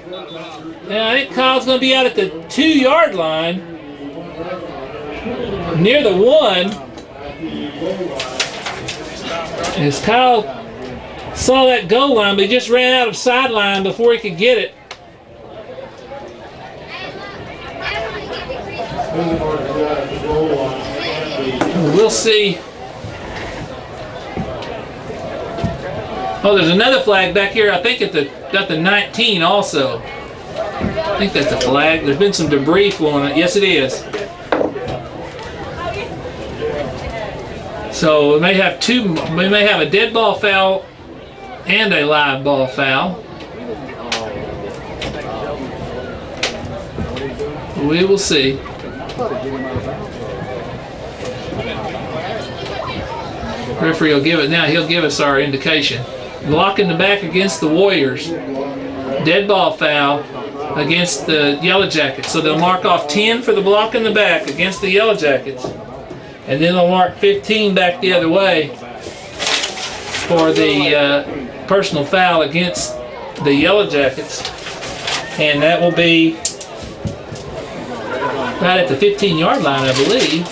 S1: Now, I think Kyle's going to be out at the 2-yard line. Near the 1. As Kyle saw that goal line, but he just ran out of sideline before he could get it. We'll see. Oh, there's another flag back here. I think got the 19 also. I think that's a flag. There's been some debris flowing. Yes, it is. So we may have we may have a dead ball foul and a live ball foul. We will see. Referee will give it now. He'll give us our indication. Block in the back against the Warriors. Dead ball foul against the Yellowjackets. So they'll mark off 10 for the block in the back against the Yellowjackets. And then they'll mark 15 back the other way for the personal foul against the Yellowjackets. And that will be right at the 15-yard line, I believe.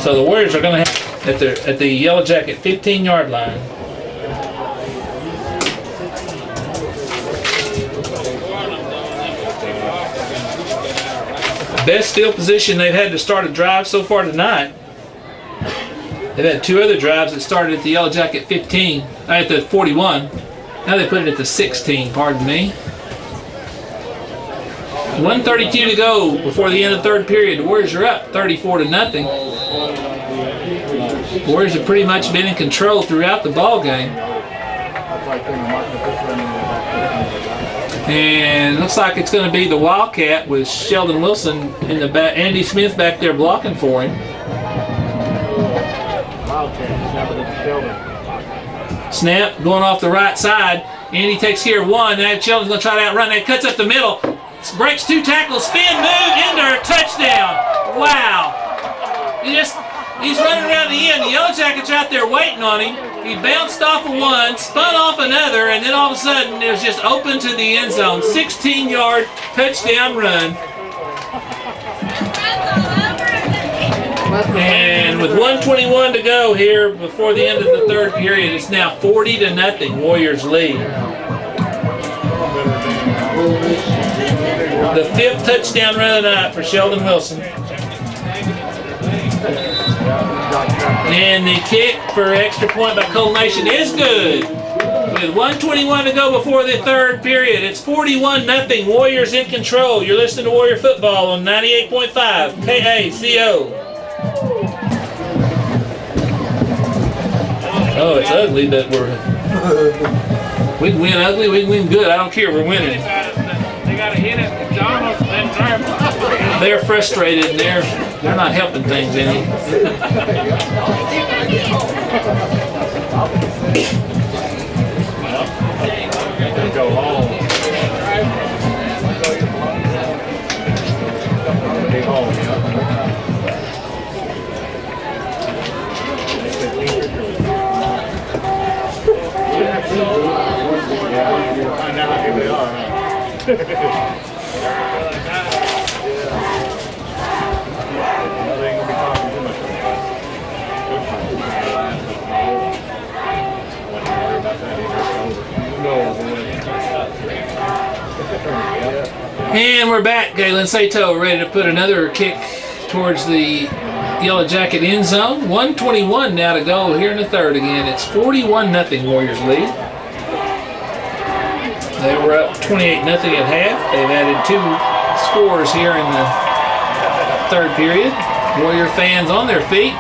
S1: So the Warriors are going to have at the Yellowjacket 15-yard line. Best field position they've had to start a drive so far tonight. They've had 2 other drives that started at the Yellowjacket 15, at the 41. Now they put it at the 16, pardon me. 1:32 to go before the end of the 3rd period. The Warriors are up 34-0. The Warriors have pretty much been in control throughout the ball game. And it looks like it's going to be the Wildcat with Sheldon Wilson in the back, Andy Smith back there blocking for him. Snap going off the right side. Andy takes care of 1. Now Sheldon's going to try to outrun that. Cuts up the middle. Breaks 2 tackles. Spin move into touchdown. Wow. He's running around the end. The Yellowjackets are out there waiting on him. He bounced off of 1, spun off another, and then all of a sudden it was just open to the end zone. 16-yard touchdown run. And with 1:21 to go here before the end of the 3rd period, it's now 40-0. Warriors lead. The 5th touchdown run of the night for Sheldon Wilson. And the kick for extra point by Cole Nation is good. With 1:21 to go before the 3rd period, it's 41-0. Warriors in control. You're listening to Warrior Football on 98.5 KACO. Oh, it's ugly, but we can win ugly, we can win good. I don't care, we're winning.
S5: They got to hit it.
S1: They're frustrated and they're not helping things any.
S4: Go home. Be home, I know how they are, huh?
S1: And we're back. Galen Sato ready to put another kick towards the Yellowjacket end zone. 1:21 now to go here in the 3rd again. It's 41-0 Warriors lead. They were up 28-0 at half. They've added 2 scores here in the 3rd period. Warrior fans on their feet.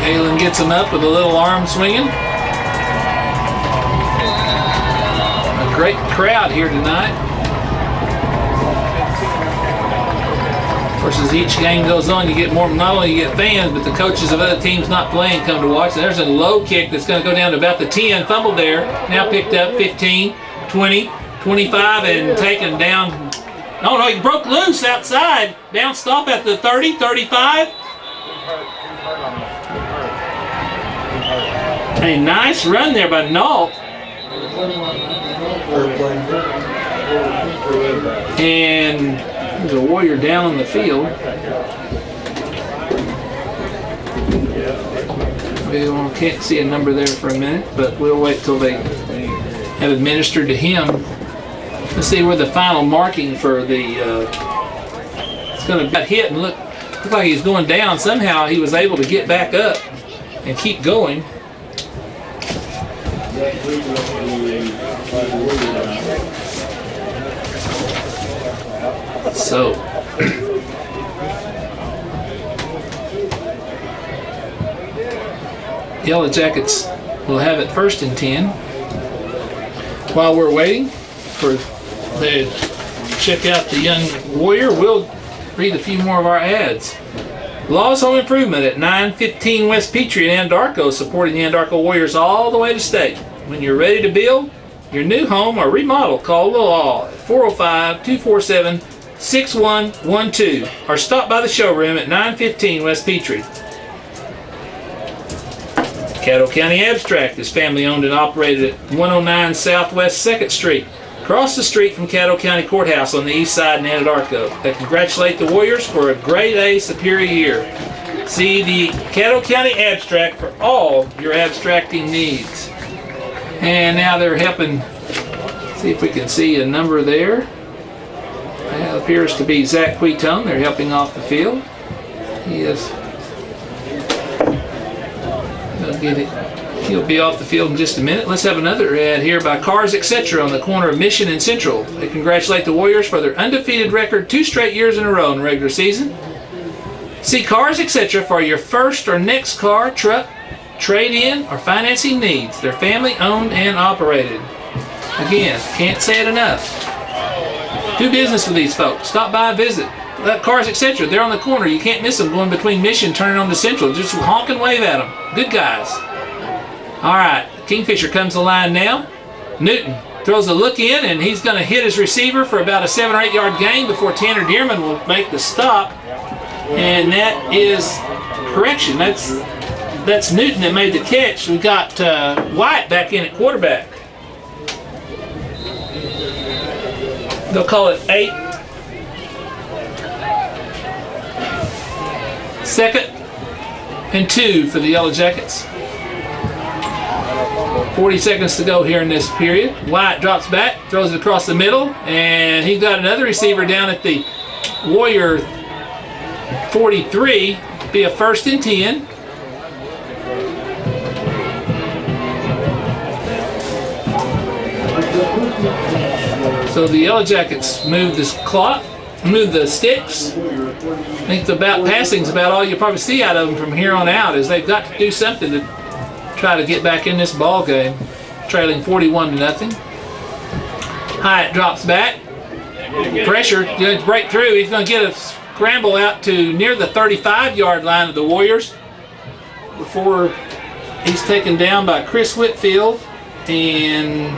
S1: Galen gets them up with a little arm swinging. A great crowd here tonight. course, as each game goes on, you get more. Not only you get fans, but the coaches of other teams not playing come to watch. There's a low kick that's going to go down to about the 10. Fumble there. Now picked up 15, 20, 25, and taken down. Oh no, he broke loose outside. Bounced off at the 30, 35. A nice run there by Nault. And there's a Warrior down on the field. We can't see a number there for a minute, but we'll wait till they have administered to him. Let's see where the final marking for the it's going to get hit and look like he's going down. Somehow he was able to get back up and keep going. So Yellowjackets will have it 1st and 10. While we're waiting for the check out the young Warrior, we'll read a few more of our ads. Laws Home Improvement at 915 West Petrie in Anadarko, supporting the Anadarko Warriors all the way to state. When you're ready to build your new home or remodel, call the Law at 405-247-6112 or stop by the showroom at 915 West Petrie. Caddo County Abstract is family owned and operated at 109 Southwest 2nd Street, across the street from Caddo County Courthouse on the east side in Anadarko. They congratulate the Warriors for a grade A superior year. See the Caddo County Abstract for all your abstracting needs. And now they're helping, see if we can see a number there. That appears to be Zach Quitone. They're helping off the field. He is. They'll get it. He'll be off the field in just a minute. Let's have another ad here by Cars Etc. on the corner of Mission and Central. They congratulate the Warriors for their undefeated record 2 straight years in a row in the regular season. See Cars Etc. for your first or next car, truck, trade-in, or financing needs. They're family owned and operated. Again, can't say it enough. Do business with these folks. Stop by and visit. Cars Etc. They're on the corner. You can't miss them going between Mission, turning on to Central. Just honk and wave at them. Good guys. All right, Kingfisher comes to the line now. Newton throws a look in, and he's going to hit his receiver for about a 7 or 8 yard gain before Tanner Dearman will make the stop. And that is correction. That's Newton that made the catch. We got White back in at quarterback. They'll call it 8. 2nd and 2 for the Yellowjackets. 40 seconds to go here in this period. White drops back, throws it across the middle, and he's got another receiver down at the Warrior 43. Be a 1st and 10. So the Yellowjackets move this clock, move the sticks. I think passing's about all you'll probably see out of them from here on out, is they've got to do something to try to get back in this ball game, trailing 41-0. Hyatt drops back. Pressure, going to break through. He's going to get a scramble out to near the 35-yard line of the Warriors before he's taken down by Chris Whitfield. And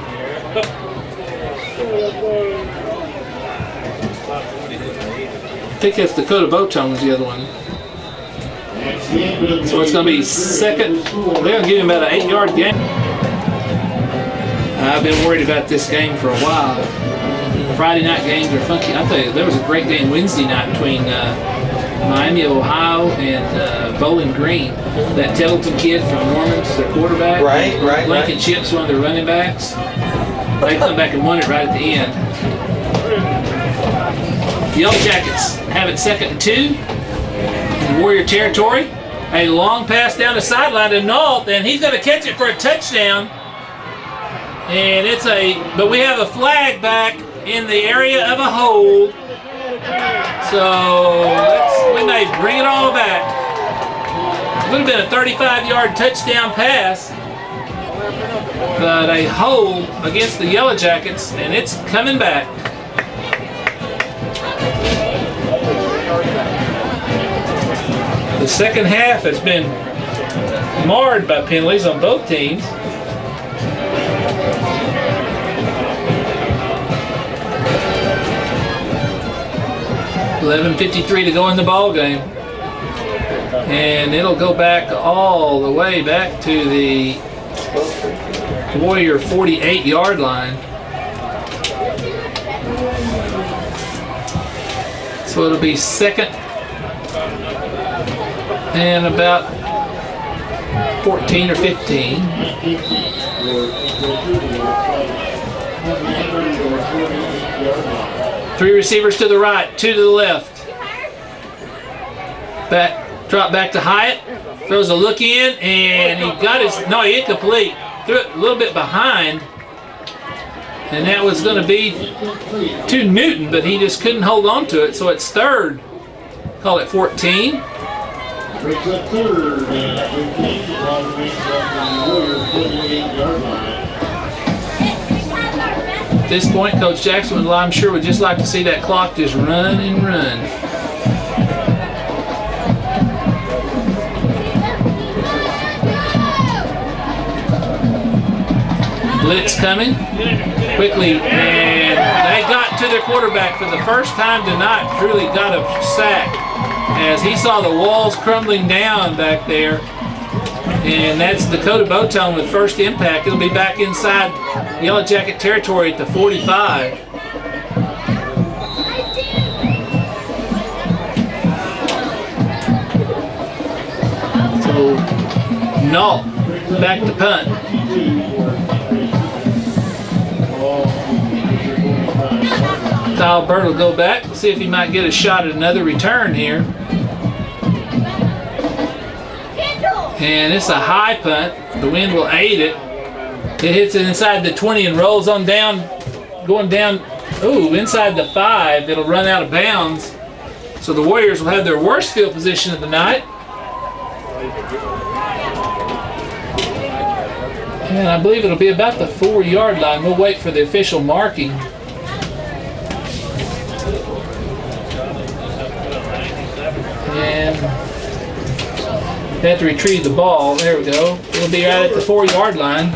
S1: I think that's Dakota Botone, the other one. So it's going to be 2nd. They're going to give him about an 8 yard gain. I've been worried about this game for a while. Friday night games are funky. I'll tell you, there was a great game Wednesday night between Miami of Ohio and Bowling Green. That Tettleton kid from Norman's, their quarterback.
S2: Right.
S1: Lincoln Chips, one of their running backs. They come back and won it right at the end. The Yellowjackets have it 2nd and 2 in Warrior territory. A long pass down the sideline to Nault, and he's going to catch it for a touchdown. And but we have a flag back in the area of a hold. So we may bring it all back. It would have been a 35-yard touchdown pass, but a hold against the Yellowjackets, and it's coming back. The second half has been marred by penalties on both teams. $11:53 to go in the ball game, and it'll go back all the way back to the Warrior 48-yard line. So it'll be second and about 14 or 15. Three receivers to the right, two to the left. Drop back to Hyatt. Throws a look in, and he got his, no, he incomplete. Threw it a little bit behind. And that was going to be to Newton, but he just couldn't hold on to it. So it's third. Call it 14.
S3: It's a third and 15 from the Warrior 48-yard line.
S1: At this point, Coach Jackson, I'm sure, would just like to see that clock just run and run. Blitz coming quickly, and they got to their quarterback for the first time tonight. Truly got a sack as he saw the walls crumbling down back there. And that's Dakota Botone with first impact. He'll be back inside Yellow Jacket territory at the 45. So, Nault back to punt. Kyle Bird will go back, see if he might get a shot at another return here. And it's a high punt. The wind will aid it. It hits it inside the 20 and rolls on down, going down, inside the 5. It'll run out of bounds. So the Warriors will have their worst field position of the night. And I believe it'll be about the 4-yard line. We'll wait for the official marking. And they have to retrieve the ball. There we go. It'll be right at the 4-yard line.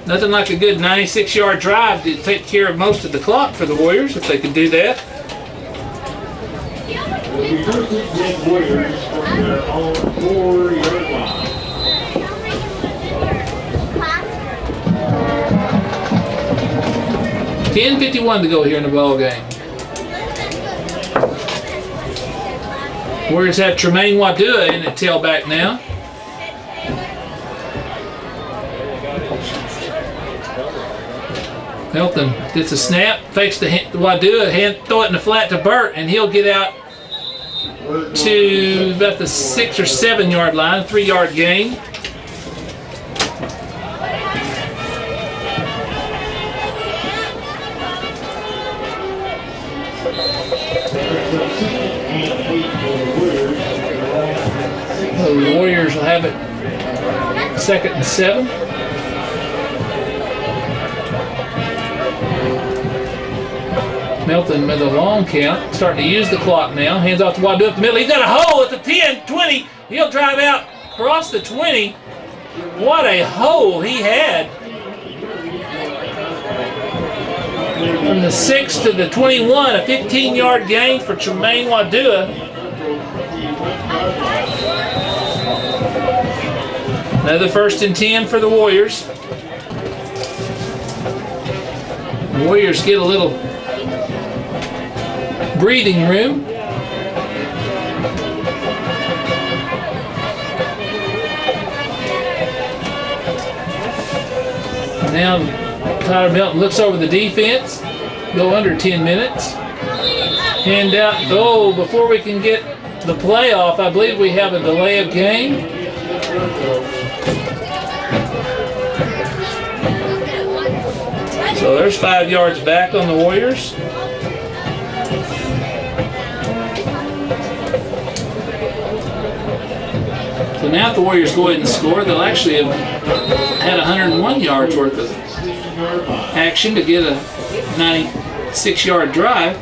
S1: Nothing like a good 96-yard drive to take care of most of the clock for the Warriors, if they could do that.
S3: The first and 10 Warriors from their own 4-yard line.
S1: $10:51 to go here in the ball game. Warriors have Tremaine Wadua in at tailback now. Melton gets a snap, fakes the Wadua, throw it in the flat to Burt, and he'll get out to about the 6 or 7 yard line, 3-yard gain. So the Warriors will have it 2nd and 7. Melton with a long count, starting to use the clock now. Hands off to Wadua up the middle. He's got a hole at the 10, 20. He'll drive out across the 20. What a hole he had. From the 6 to the 21, a 15-yard gain for Tremaine Wadua. Another 1st and 10 for the Warriors. The Warriors get a little breathing room. Now Tyler Melton looks over the defense. Go under 10 minutes. Hand out. Before we can get the playoff, I believe we have a delay of game. So there's 5 yards back on the Warriors. So now if the Warriors go ahead and score, they'll actually have had 101 yards worth of action to get a 96-yard drive.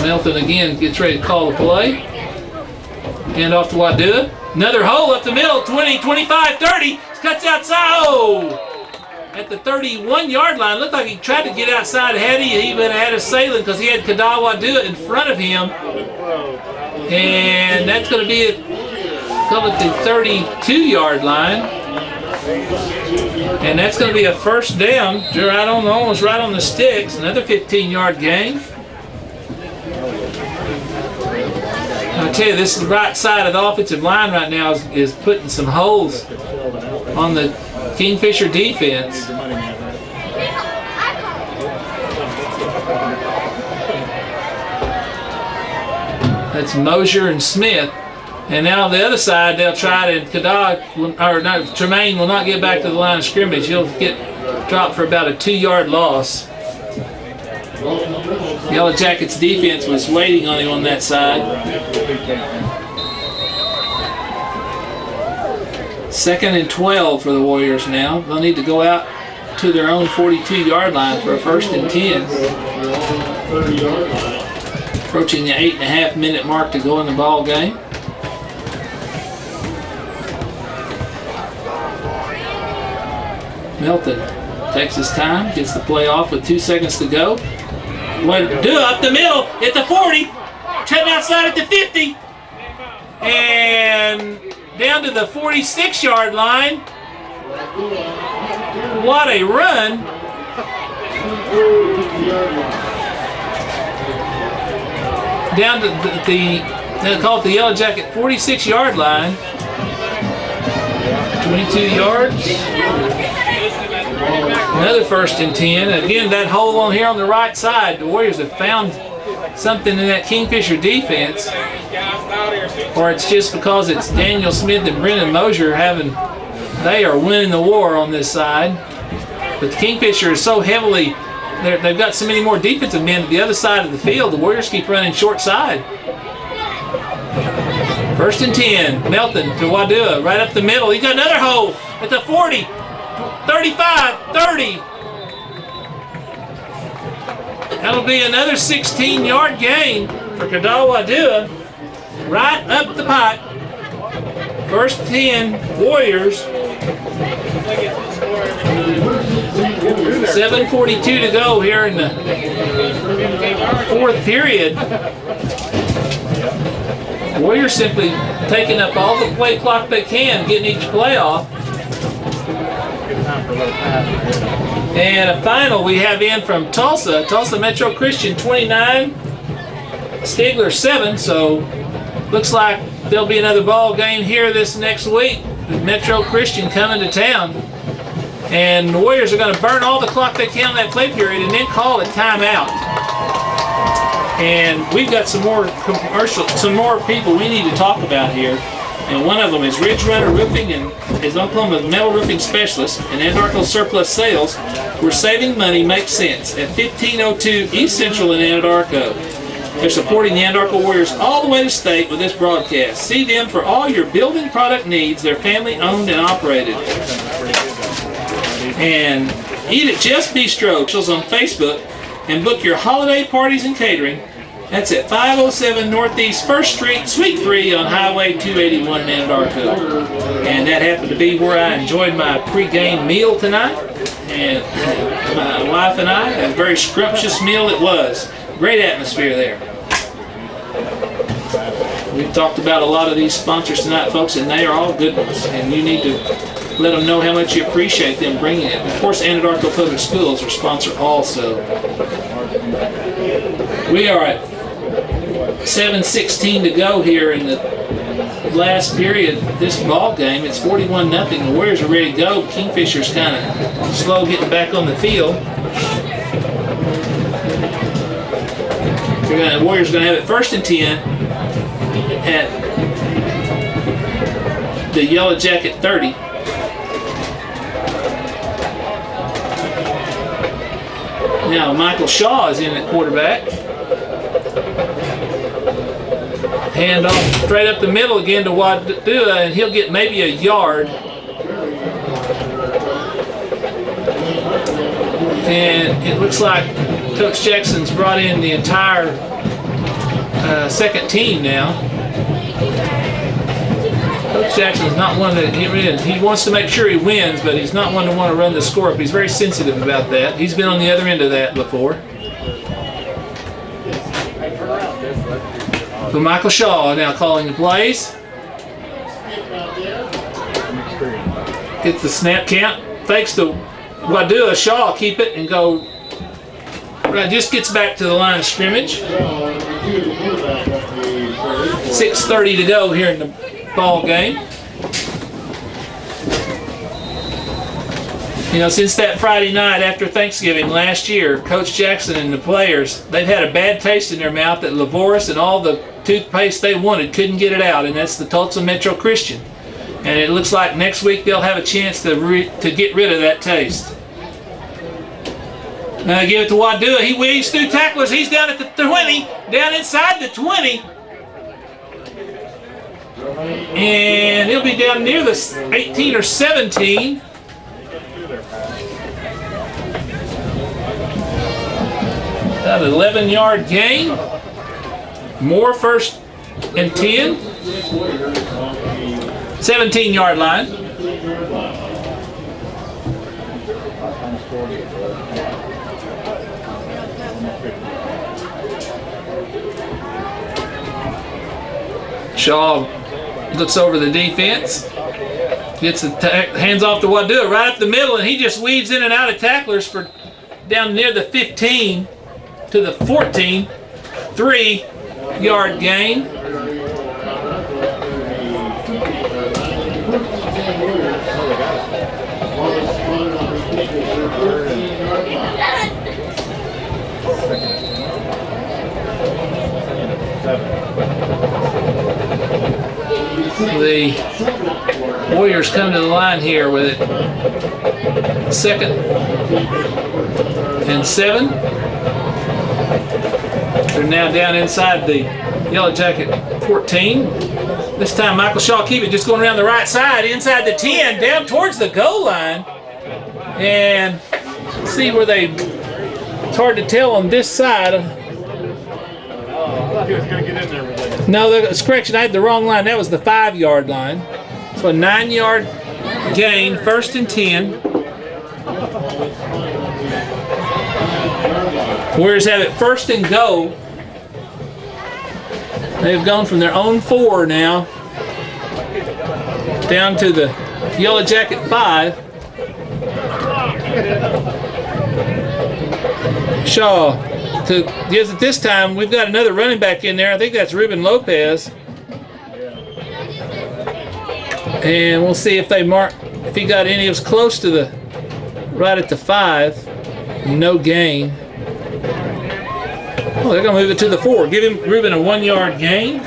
S1: Melton again gets ready to call the play. Hand off to Wadua. Another hole up the middle, 20, 25, 30. Cuts outside. Oh! At the 31-yard line. Looked like he tried to get outside. Had he even had a sailing because he had Wadua in front of him. And that's going to be come at the 32-yard line. And that's going to be a first down. Right on, almost right on the sticks. Another 15-yard gain. I tell you, this right side of the offensive line right now is putting some holes on the Kingfisher defense. That's Mosier and Smith. And now on the other side, they'll try to, Tremaine will not get back to the line of scrimmage. He'll get dropped for about a 2-yard loss. Yellowjackets defense was waiting on him on that side. 2nd and 12 for the Warriors now. They'll need to go out to their own 42-yard line for a 1st and 10. Approaching the 8.5-minute mark to go in the ball game. Melton takes his time, gets the play off with 2 seconds to go. Do up the middle at the 40, cutting outside at the 50, and down to the 46-yard line. What a run! Down to they'll call it the Yellowjacket 46-yard line. 22 yards. Another 1st and 10. Again, that hole on here on the right side. The Warriors have found something in that Kingfisher defense. Or it's just because it's Daniel Smith and Brendan Mosier they are winning the war on this side. But the Kingfisher is so heavily, they've got so many more defensive men at the other side of the field. The Warriors keep running short side. 1st and 10. Melton to Wadua, right up the middle. He's got another hole at the 40. 35, 30. That'll be another 16-yard gain for Wadua. Right up the pipe. 1st 10, Warriors. 7:42 to go here in the 4th period. Warriors simply taking up all the play clock they can, getting each play off. And a final we have in from Tulsa Metro Christian 29, Stigler 7. So looks like there'll be another ball game here this next week. Metro Christian coming to town. And the Warriors are going to burn all the clock they can on that play period and then call a timeout. And we've got some more people we need to talk about here. And one of them is Ridge Runner Roofing and his Oklahoma Metal Roofing Specialist and Anadarko Surplus Sales, where saving money makes sense at 1502 East Central in Anadarko. They're supporting the Anadarko Warriors all the way to state with this broadcast. See them for all your building product needs. They're family owned and operated. And Eat at Jeff's Bistro on Facebook and book your holiday parties and catering. That's at 507 Northeast 1st Street, Suite 3 on Highway 281 in Anadarko. And that happened to be where I enjoyed my pregame meal tonight. And my wife and I, a very scrumptious meal it was. Great atmosphere there. We've talked about a lot of these sponsors tonight, folks, and they are all good ones. And you need to let them know how much you appreciate them bringing it. Of course, Anadarko Public Schools are sponsored also. We are at 7:16 to go here in the last period of this ball game. It's 41-0. The Warriors are ready to go. Kingfisher's kind of slow getting back on the field. The Warriors are going to have it 1st and 10 at the Yellowjacket 30. Now Michael Shaw is in at quarterback. Hand off straight up the middle again to Wadua, and he'll get maybe a yard. And it looks like Coach Jackson's brought in the entire second team now. Coach Jackson's not one to get rid. He wants to make sure he wins, but he's not one to want to run the score up. He's very sensitive about that. He's been on the other end of that before. So Michael Shaw now calling the plays. Gets the snap count. Fakes the Wadua. Shaw keep it and go. Right, just gets back to the line of scrimmage. 6:30 to go here in the ball game. You know, since that Friday night after Thanksgiving last year, Coach Jackson and the players, they've had a bad taste in their mouth that Levoris and all the toothpaste they wanted couldn't get it out, and that's the Tulsa Metro Christian. And it looks like next week they'll have a chance to get rid of that taste. Now give it to Wadua. He weaves through tacklers. He's down at the 20, down inside the 20. And he'll be down near the 18 or 17. About an 11-yard gain. More first and 10. 17-yard line. Shaw looks over the defense, gets the hands off to Wadua right up the middle, and he just weaves in and out of tacklers for down near the 15 to the 14, 3-yard gain. The Warriors come to the line here with it. 2nd and 7. They're now down inside the Yellow Jacket 14. This time Michael Shaw keep it just going around the right side, inside the 10, down towards the goal line. And see where it's hard to tell on this side.
S4: I thought he was going to get in there with it.
S1: No, that's correction. I had the wrong line. That was the 5-yard line. So a 9-yard gain, 1st and 10. Warriors have it 1st and goal. They've gone from their own 4 now down to the Yellow Jacket 5. Shaw gives it this time. We've got another running back in there. I think that's Ruben Lopez. And we'll see if they mark, if he got any. It was close to the, right at the 5. No gain. Oh, they're going to move it to the 4. Give him Ruben a 1-yard gain.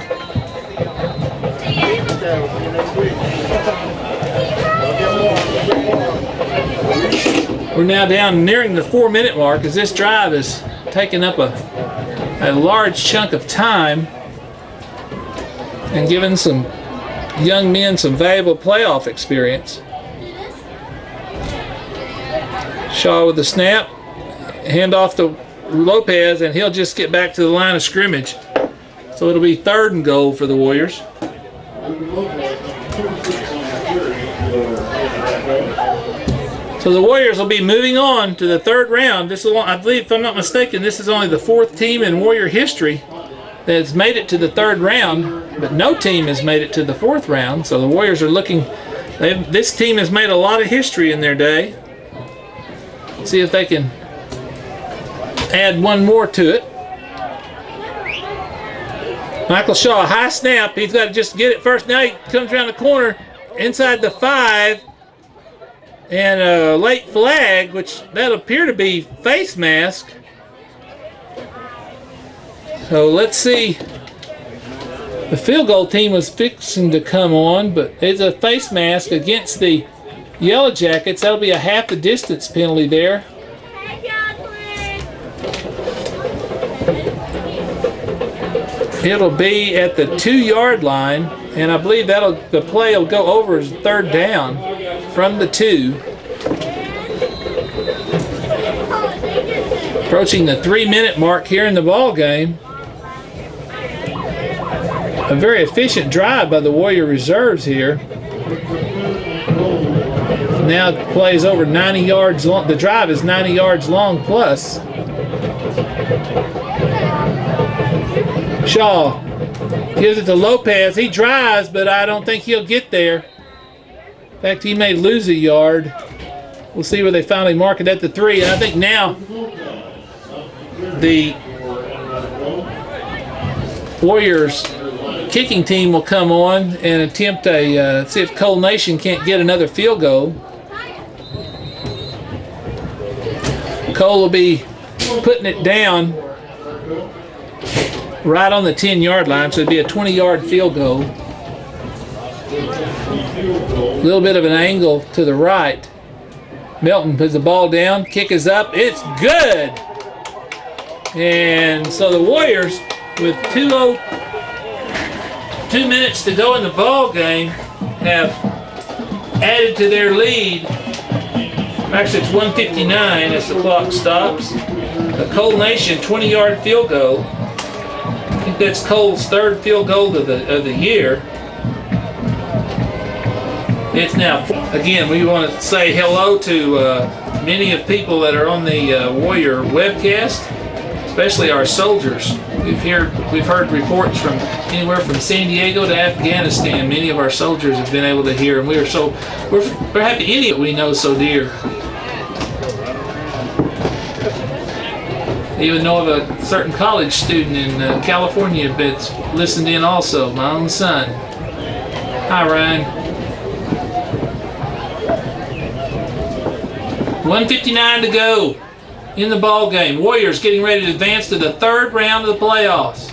S1: We're now down nearing the 4-minute mark as this drive is taking up a large chunk of time and giving some young men some valuable playoff experience. Shaw with the snap, hand off to Lopez, and he'll just get back to the line of scrimmage. So it'll be 3rd and goal for the Warriors. So the Warriors will be moving on to the 3rd round. This will, I believe, if I'm not mistaken, this is only the 4th team in Warrior history that's made it to the 3rd round, but no team has made it to the 4th round. So the Warriors are looking. This team has made a lot of history in their day. See if they can add one more to it. Michael Shaw, high snap. He's got to just get it first. Now he comes around the corner inside the 5. And a late flag, which that appear to be face mask. So let's see. The field goal team was fixing to come on, but it's a face mask against the Yellow Jackets. That'll be a half the distance penalty there. It'll be at the 2-yard line, and I believe the play will go over as 3rd down from the 2. Approaching the 3-minute mark here in the ball game. A very efficient drive by the Warrior reserves here. Now it plays over 90 yards long. The drive is 90 yards long plus. Shaw gives it to Lopez. He drives, but I don't think he'll get there. In fact, he may lose a yard. We'll see where they finally mark it at the 3. And I think now the Warriors kicking team will come on and attempt a see if Cole Nation can't get another field goal. Cole will be putting it down right on the 10-yard line, so it'd be a 20-yard field goal. A little bit of an angle to the right. Milton puts the ball down, kick is up, it's good! And so the Warriors, with 2 minutes to go in the ball game, have added to their lead. Actually, it's 1:59 as the clock stops. The Cole Nation 20-yard field goal. I think that's Cole's 3rd field goal of the year. It's now, again, we want to say hello to many of people that are on the Warrior webcast, especially our soldiers. We've heard reports from anywhere from San Diego to Afghanistan. Many of our soldiers have been able to hear, and we're happy any that we know so dear. I even know of a certain college student in California that's listened in also, my own son. Hi, Ryan. 1:59 to go in the ball game. Warriors getting ready to advance to the 3rd round of the playoffs.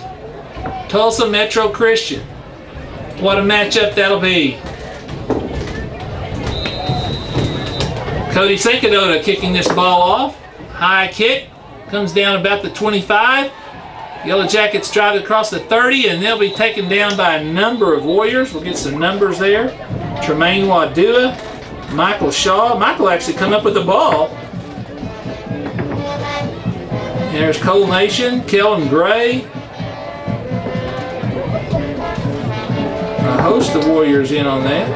S1: Tulsa Metro Christian. What a matchup that'll be. Cody Senkadota kicking this ball off. High kick. Comes down about the 25. Yellowjackets drive across the 30, and they'll be taken down by a number of Warriors. We'll get some numbers there. Tremaine Wadua. Michael Shaw. Michael actually come up with the ball. And there's Cole Nation, Kelvin Gray. A host of Warriors in on that.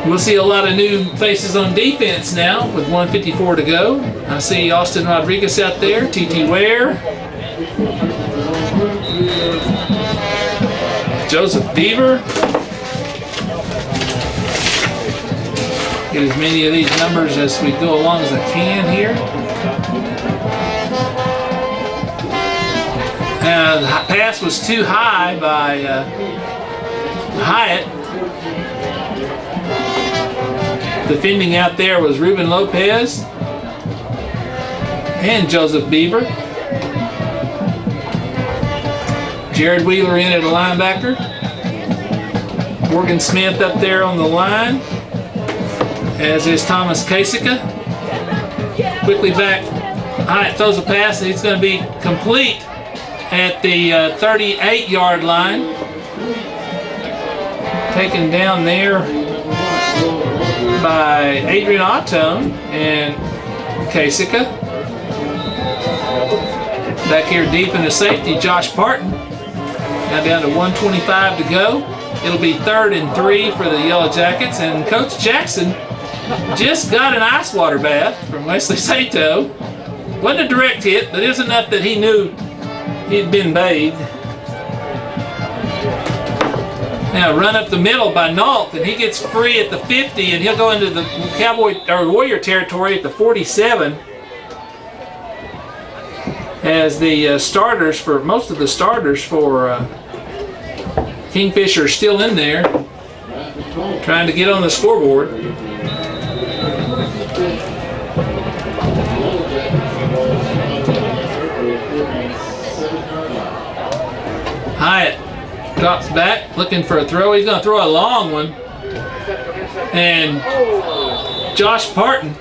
S1: We'll see a lot of new faces on defense now with 1:54 to go. I see Austin Rodriguez out there, T.T. Ware. Joseph Beaver. Get as many of these numbers as we go along as I can here. The pass was too high by Hyatt. Defending out there was Ruben Lopez and Joseph Beaver. Jared Wheeler in at a linebacker. Morgan Smith up there on the line, as is Thomas Kasika. Quickly back, Hyatt throws a pass, and it's going to be complete at the 38-yard line. Taken down there by Adrian Ottone and Kasika. Back here deep in the safety, Josh Parton. Now down to 1:25 to go. It'll be 3rd and 3 for the Yellowjackets, and Coach Jackson just got an ice water bath from Wesley Sato. Wasn't a direct hit, but it was enough that he knew he'd been bathed. Now run up the middle by Nault, and he gets free at the 50, and he'll go into the Warrior territory at the 47. As the starters for most of the starters for Kingfisher are still in there, trying to get on the scoreboard. Hyatt drops back, looking for a throw. He's going to throw a long one. And Josh Parton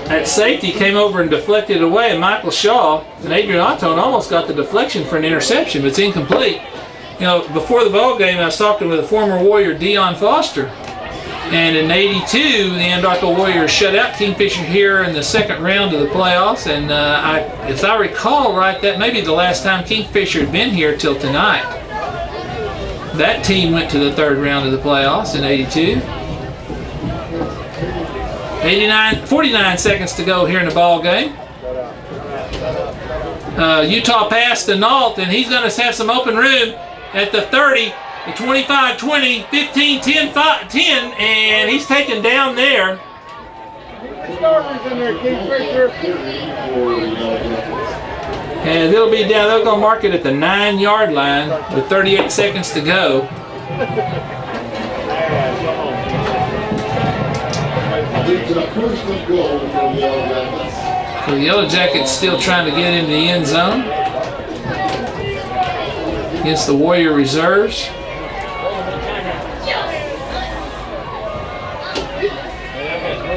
S1: at safety came over and deflected away, and Michael Shaw and Adrian Ottone almost got the deflection for an interception, but it's incomplete. You know, before the ball game, I was talking with a former Warrior, Deion Foster, And in 82, the Anadarko Warriors shut out Kingfisher here in the second round of the playoffs. And if I recall right, that may be the last time Kingfisher had been here till tonight. That team went to the third round of the playoffs in 82. 49 seconds to go here in the ball game. Utah passed to Nault, and he's going to have some open room at the 30, the 25, 20, 15, 10, 5, 10, and he's taken down there. And it'll be down, they're going to mark it at the 9-yard line with 38 seconds to go. So the Yellowjackets still trying to get into the end zone against the Warrior reserves.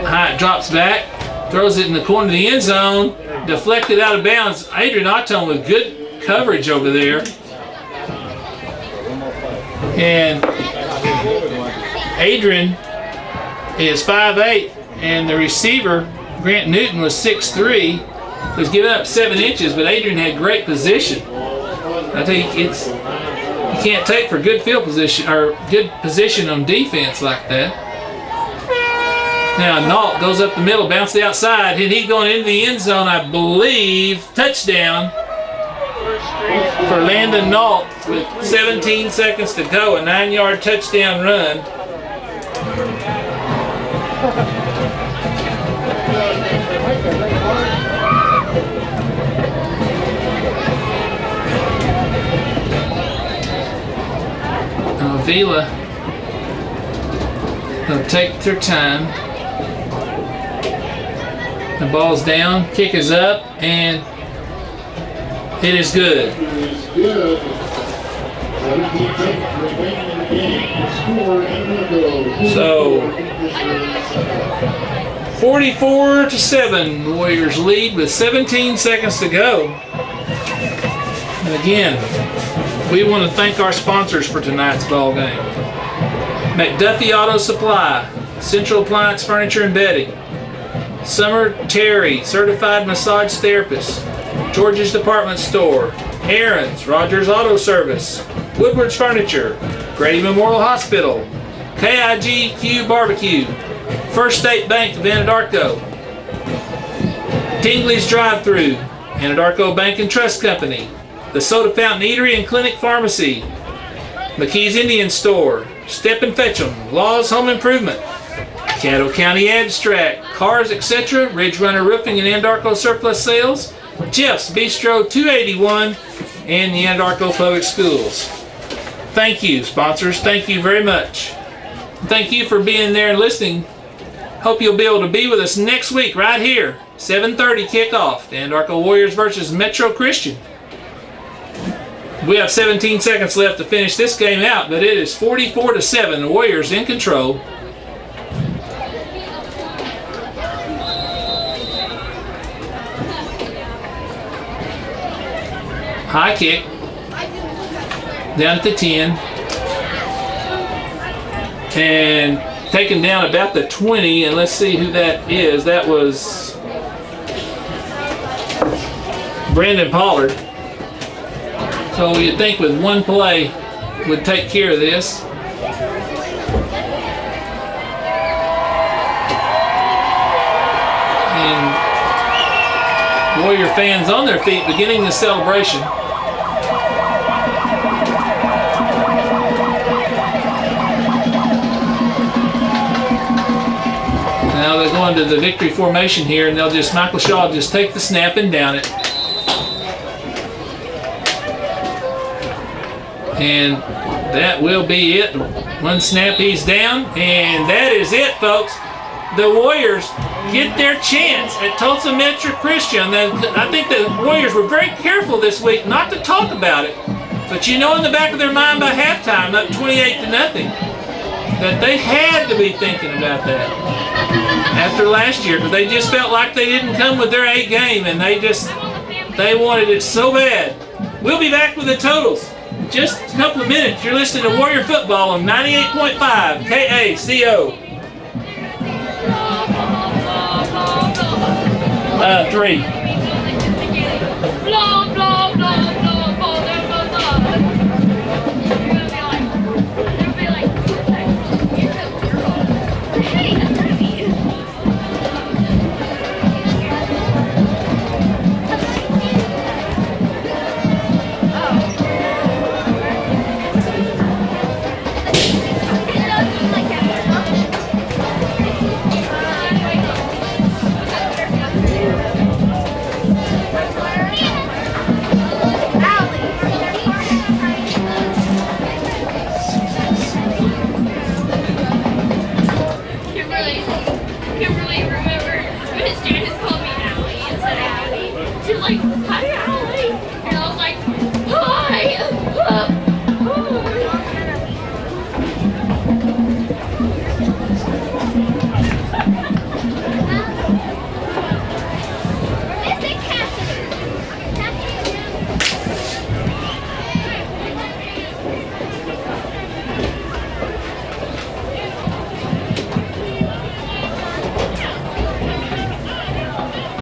S1: Hyatt drops back, throws it in the corner of the end zone, deflected out of bounds. Adrian Ottone with good coverage over there. And Adrian is 5'8", and the receiver, Grant Newton, was 6'3", was giving up 7 inches, but Adrian had great position. I think you can't take for good field position or good position on defense like that. Now Nault goes up the middle, bounce the outside, and he's going into the end zone, I believe. Touchdown for Landon Nault with 17 seconds to go, a 9-yard touchdown run. Vila, they'll take their time. The ball's down, kick is up, and it is good. So 44-7, the Warriors lead with 17 seconds to go. And again, we want to thank our sponsors for tonight's ball game. McDuffie Auto Supply, Central Appliance Furniture and Bedding, Summer Terry, Certified Massage Therapist, George's Department Store, Aaron's, Rogers Auto Service, Woodward's Furniture, Grady Memorial Hospital, KIGQ Barbecue, First State Bank of Anadarko, Tingley's Drive-Thru, Anadarko Bank and Trust Company, the Soda Fountain Eatery and Clinic Pharmacy, McKee's Indian Store, Step and Fetch 'em, Laws Home Improvement, Caddo County Abstract, Cars, etc., Ridge Runner Roofing and Anadarko Surplus Sales, Jeff's Bistro 281, and the Anadarko Public Schools. Thank you, sponsors. Thank you very much. Thank you for being there and listening. Hope you'll be able to be with us next week right here, 7:30 kickoff, the Anadarko Warriors versus Metro Christian. We have 17 seconds left to finish this game out, but it is 44-7. The Warriors in control. High kick. Down at the 10. And taken down about the 20, and let's see who that is. That was Brandon Pollard. So you'd think with one play would take care of this. And Warrior fans on their feet beginning the celebration. Now they're going to the victory formation here, and they'll just, Michael Shaw will just take the snap and down it. And that will be it. One snap, he's down, and that is it, folks. The Warriors get their chance at Tulsa Metro Christian. I think the Warriors were very careful this week not to talk about it, but you know in the back of their mind by halftime, up 28-0, that they had to be thinking about that after last year, because they just felt like they didn't come with their A game, and they wanted it so bad. We'll be back with the totals just a couple of minutes. You're listening to Warrior Football on 98.5 KACO. 3.
S5: Blah, blah, blah.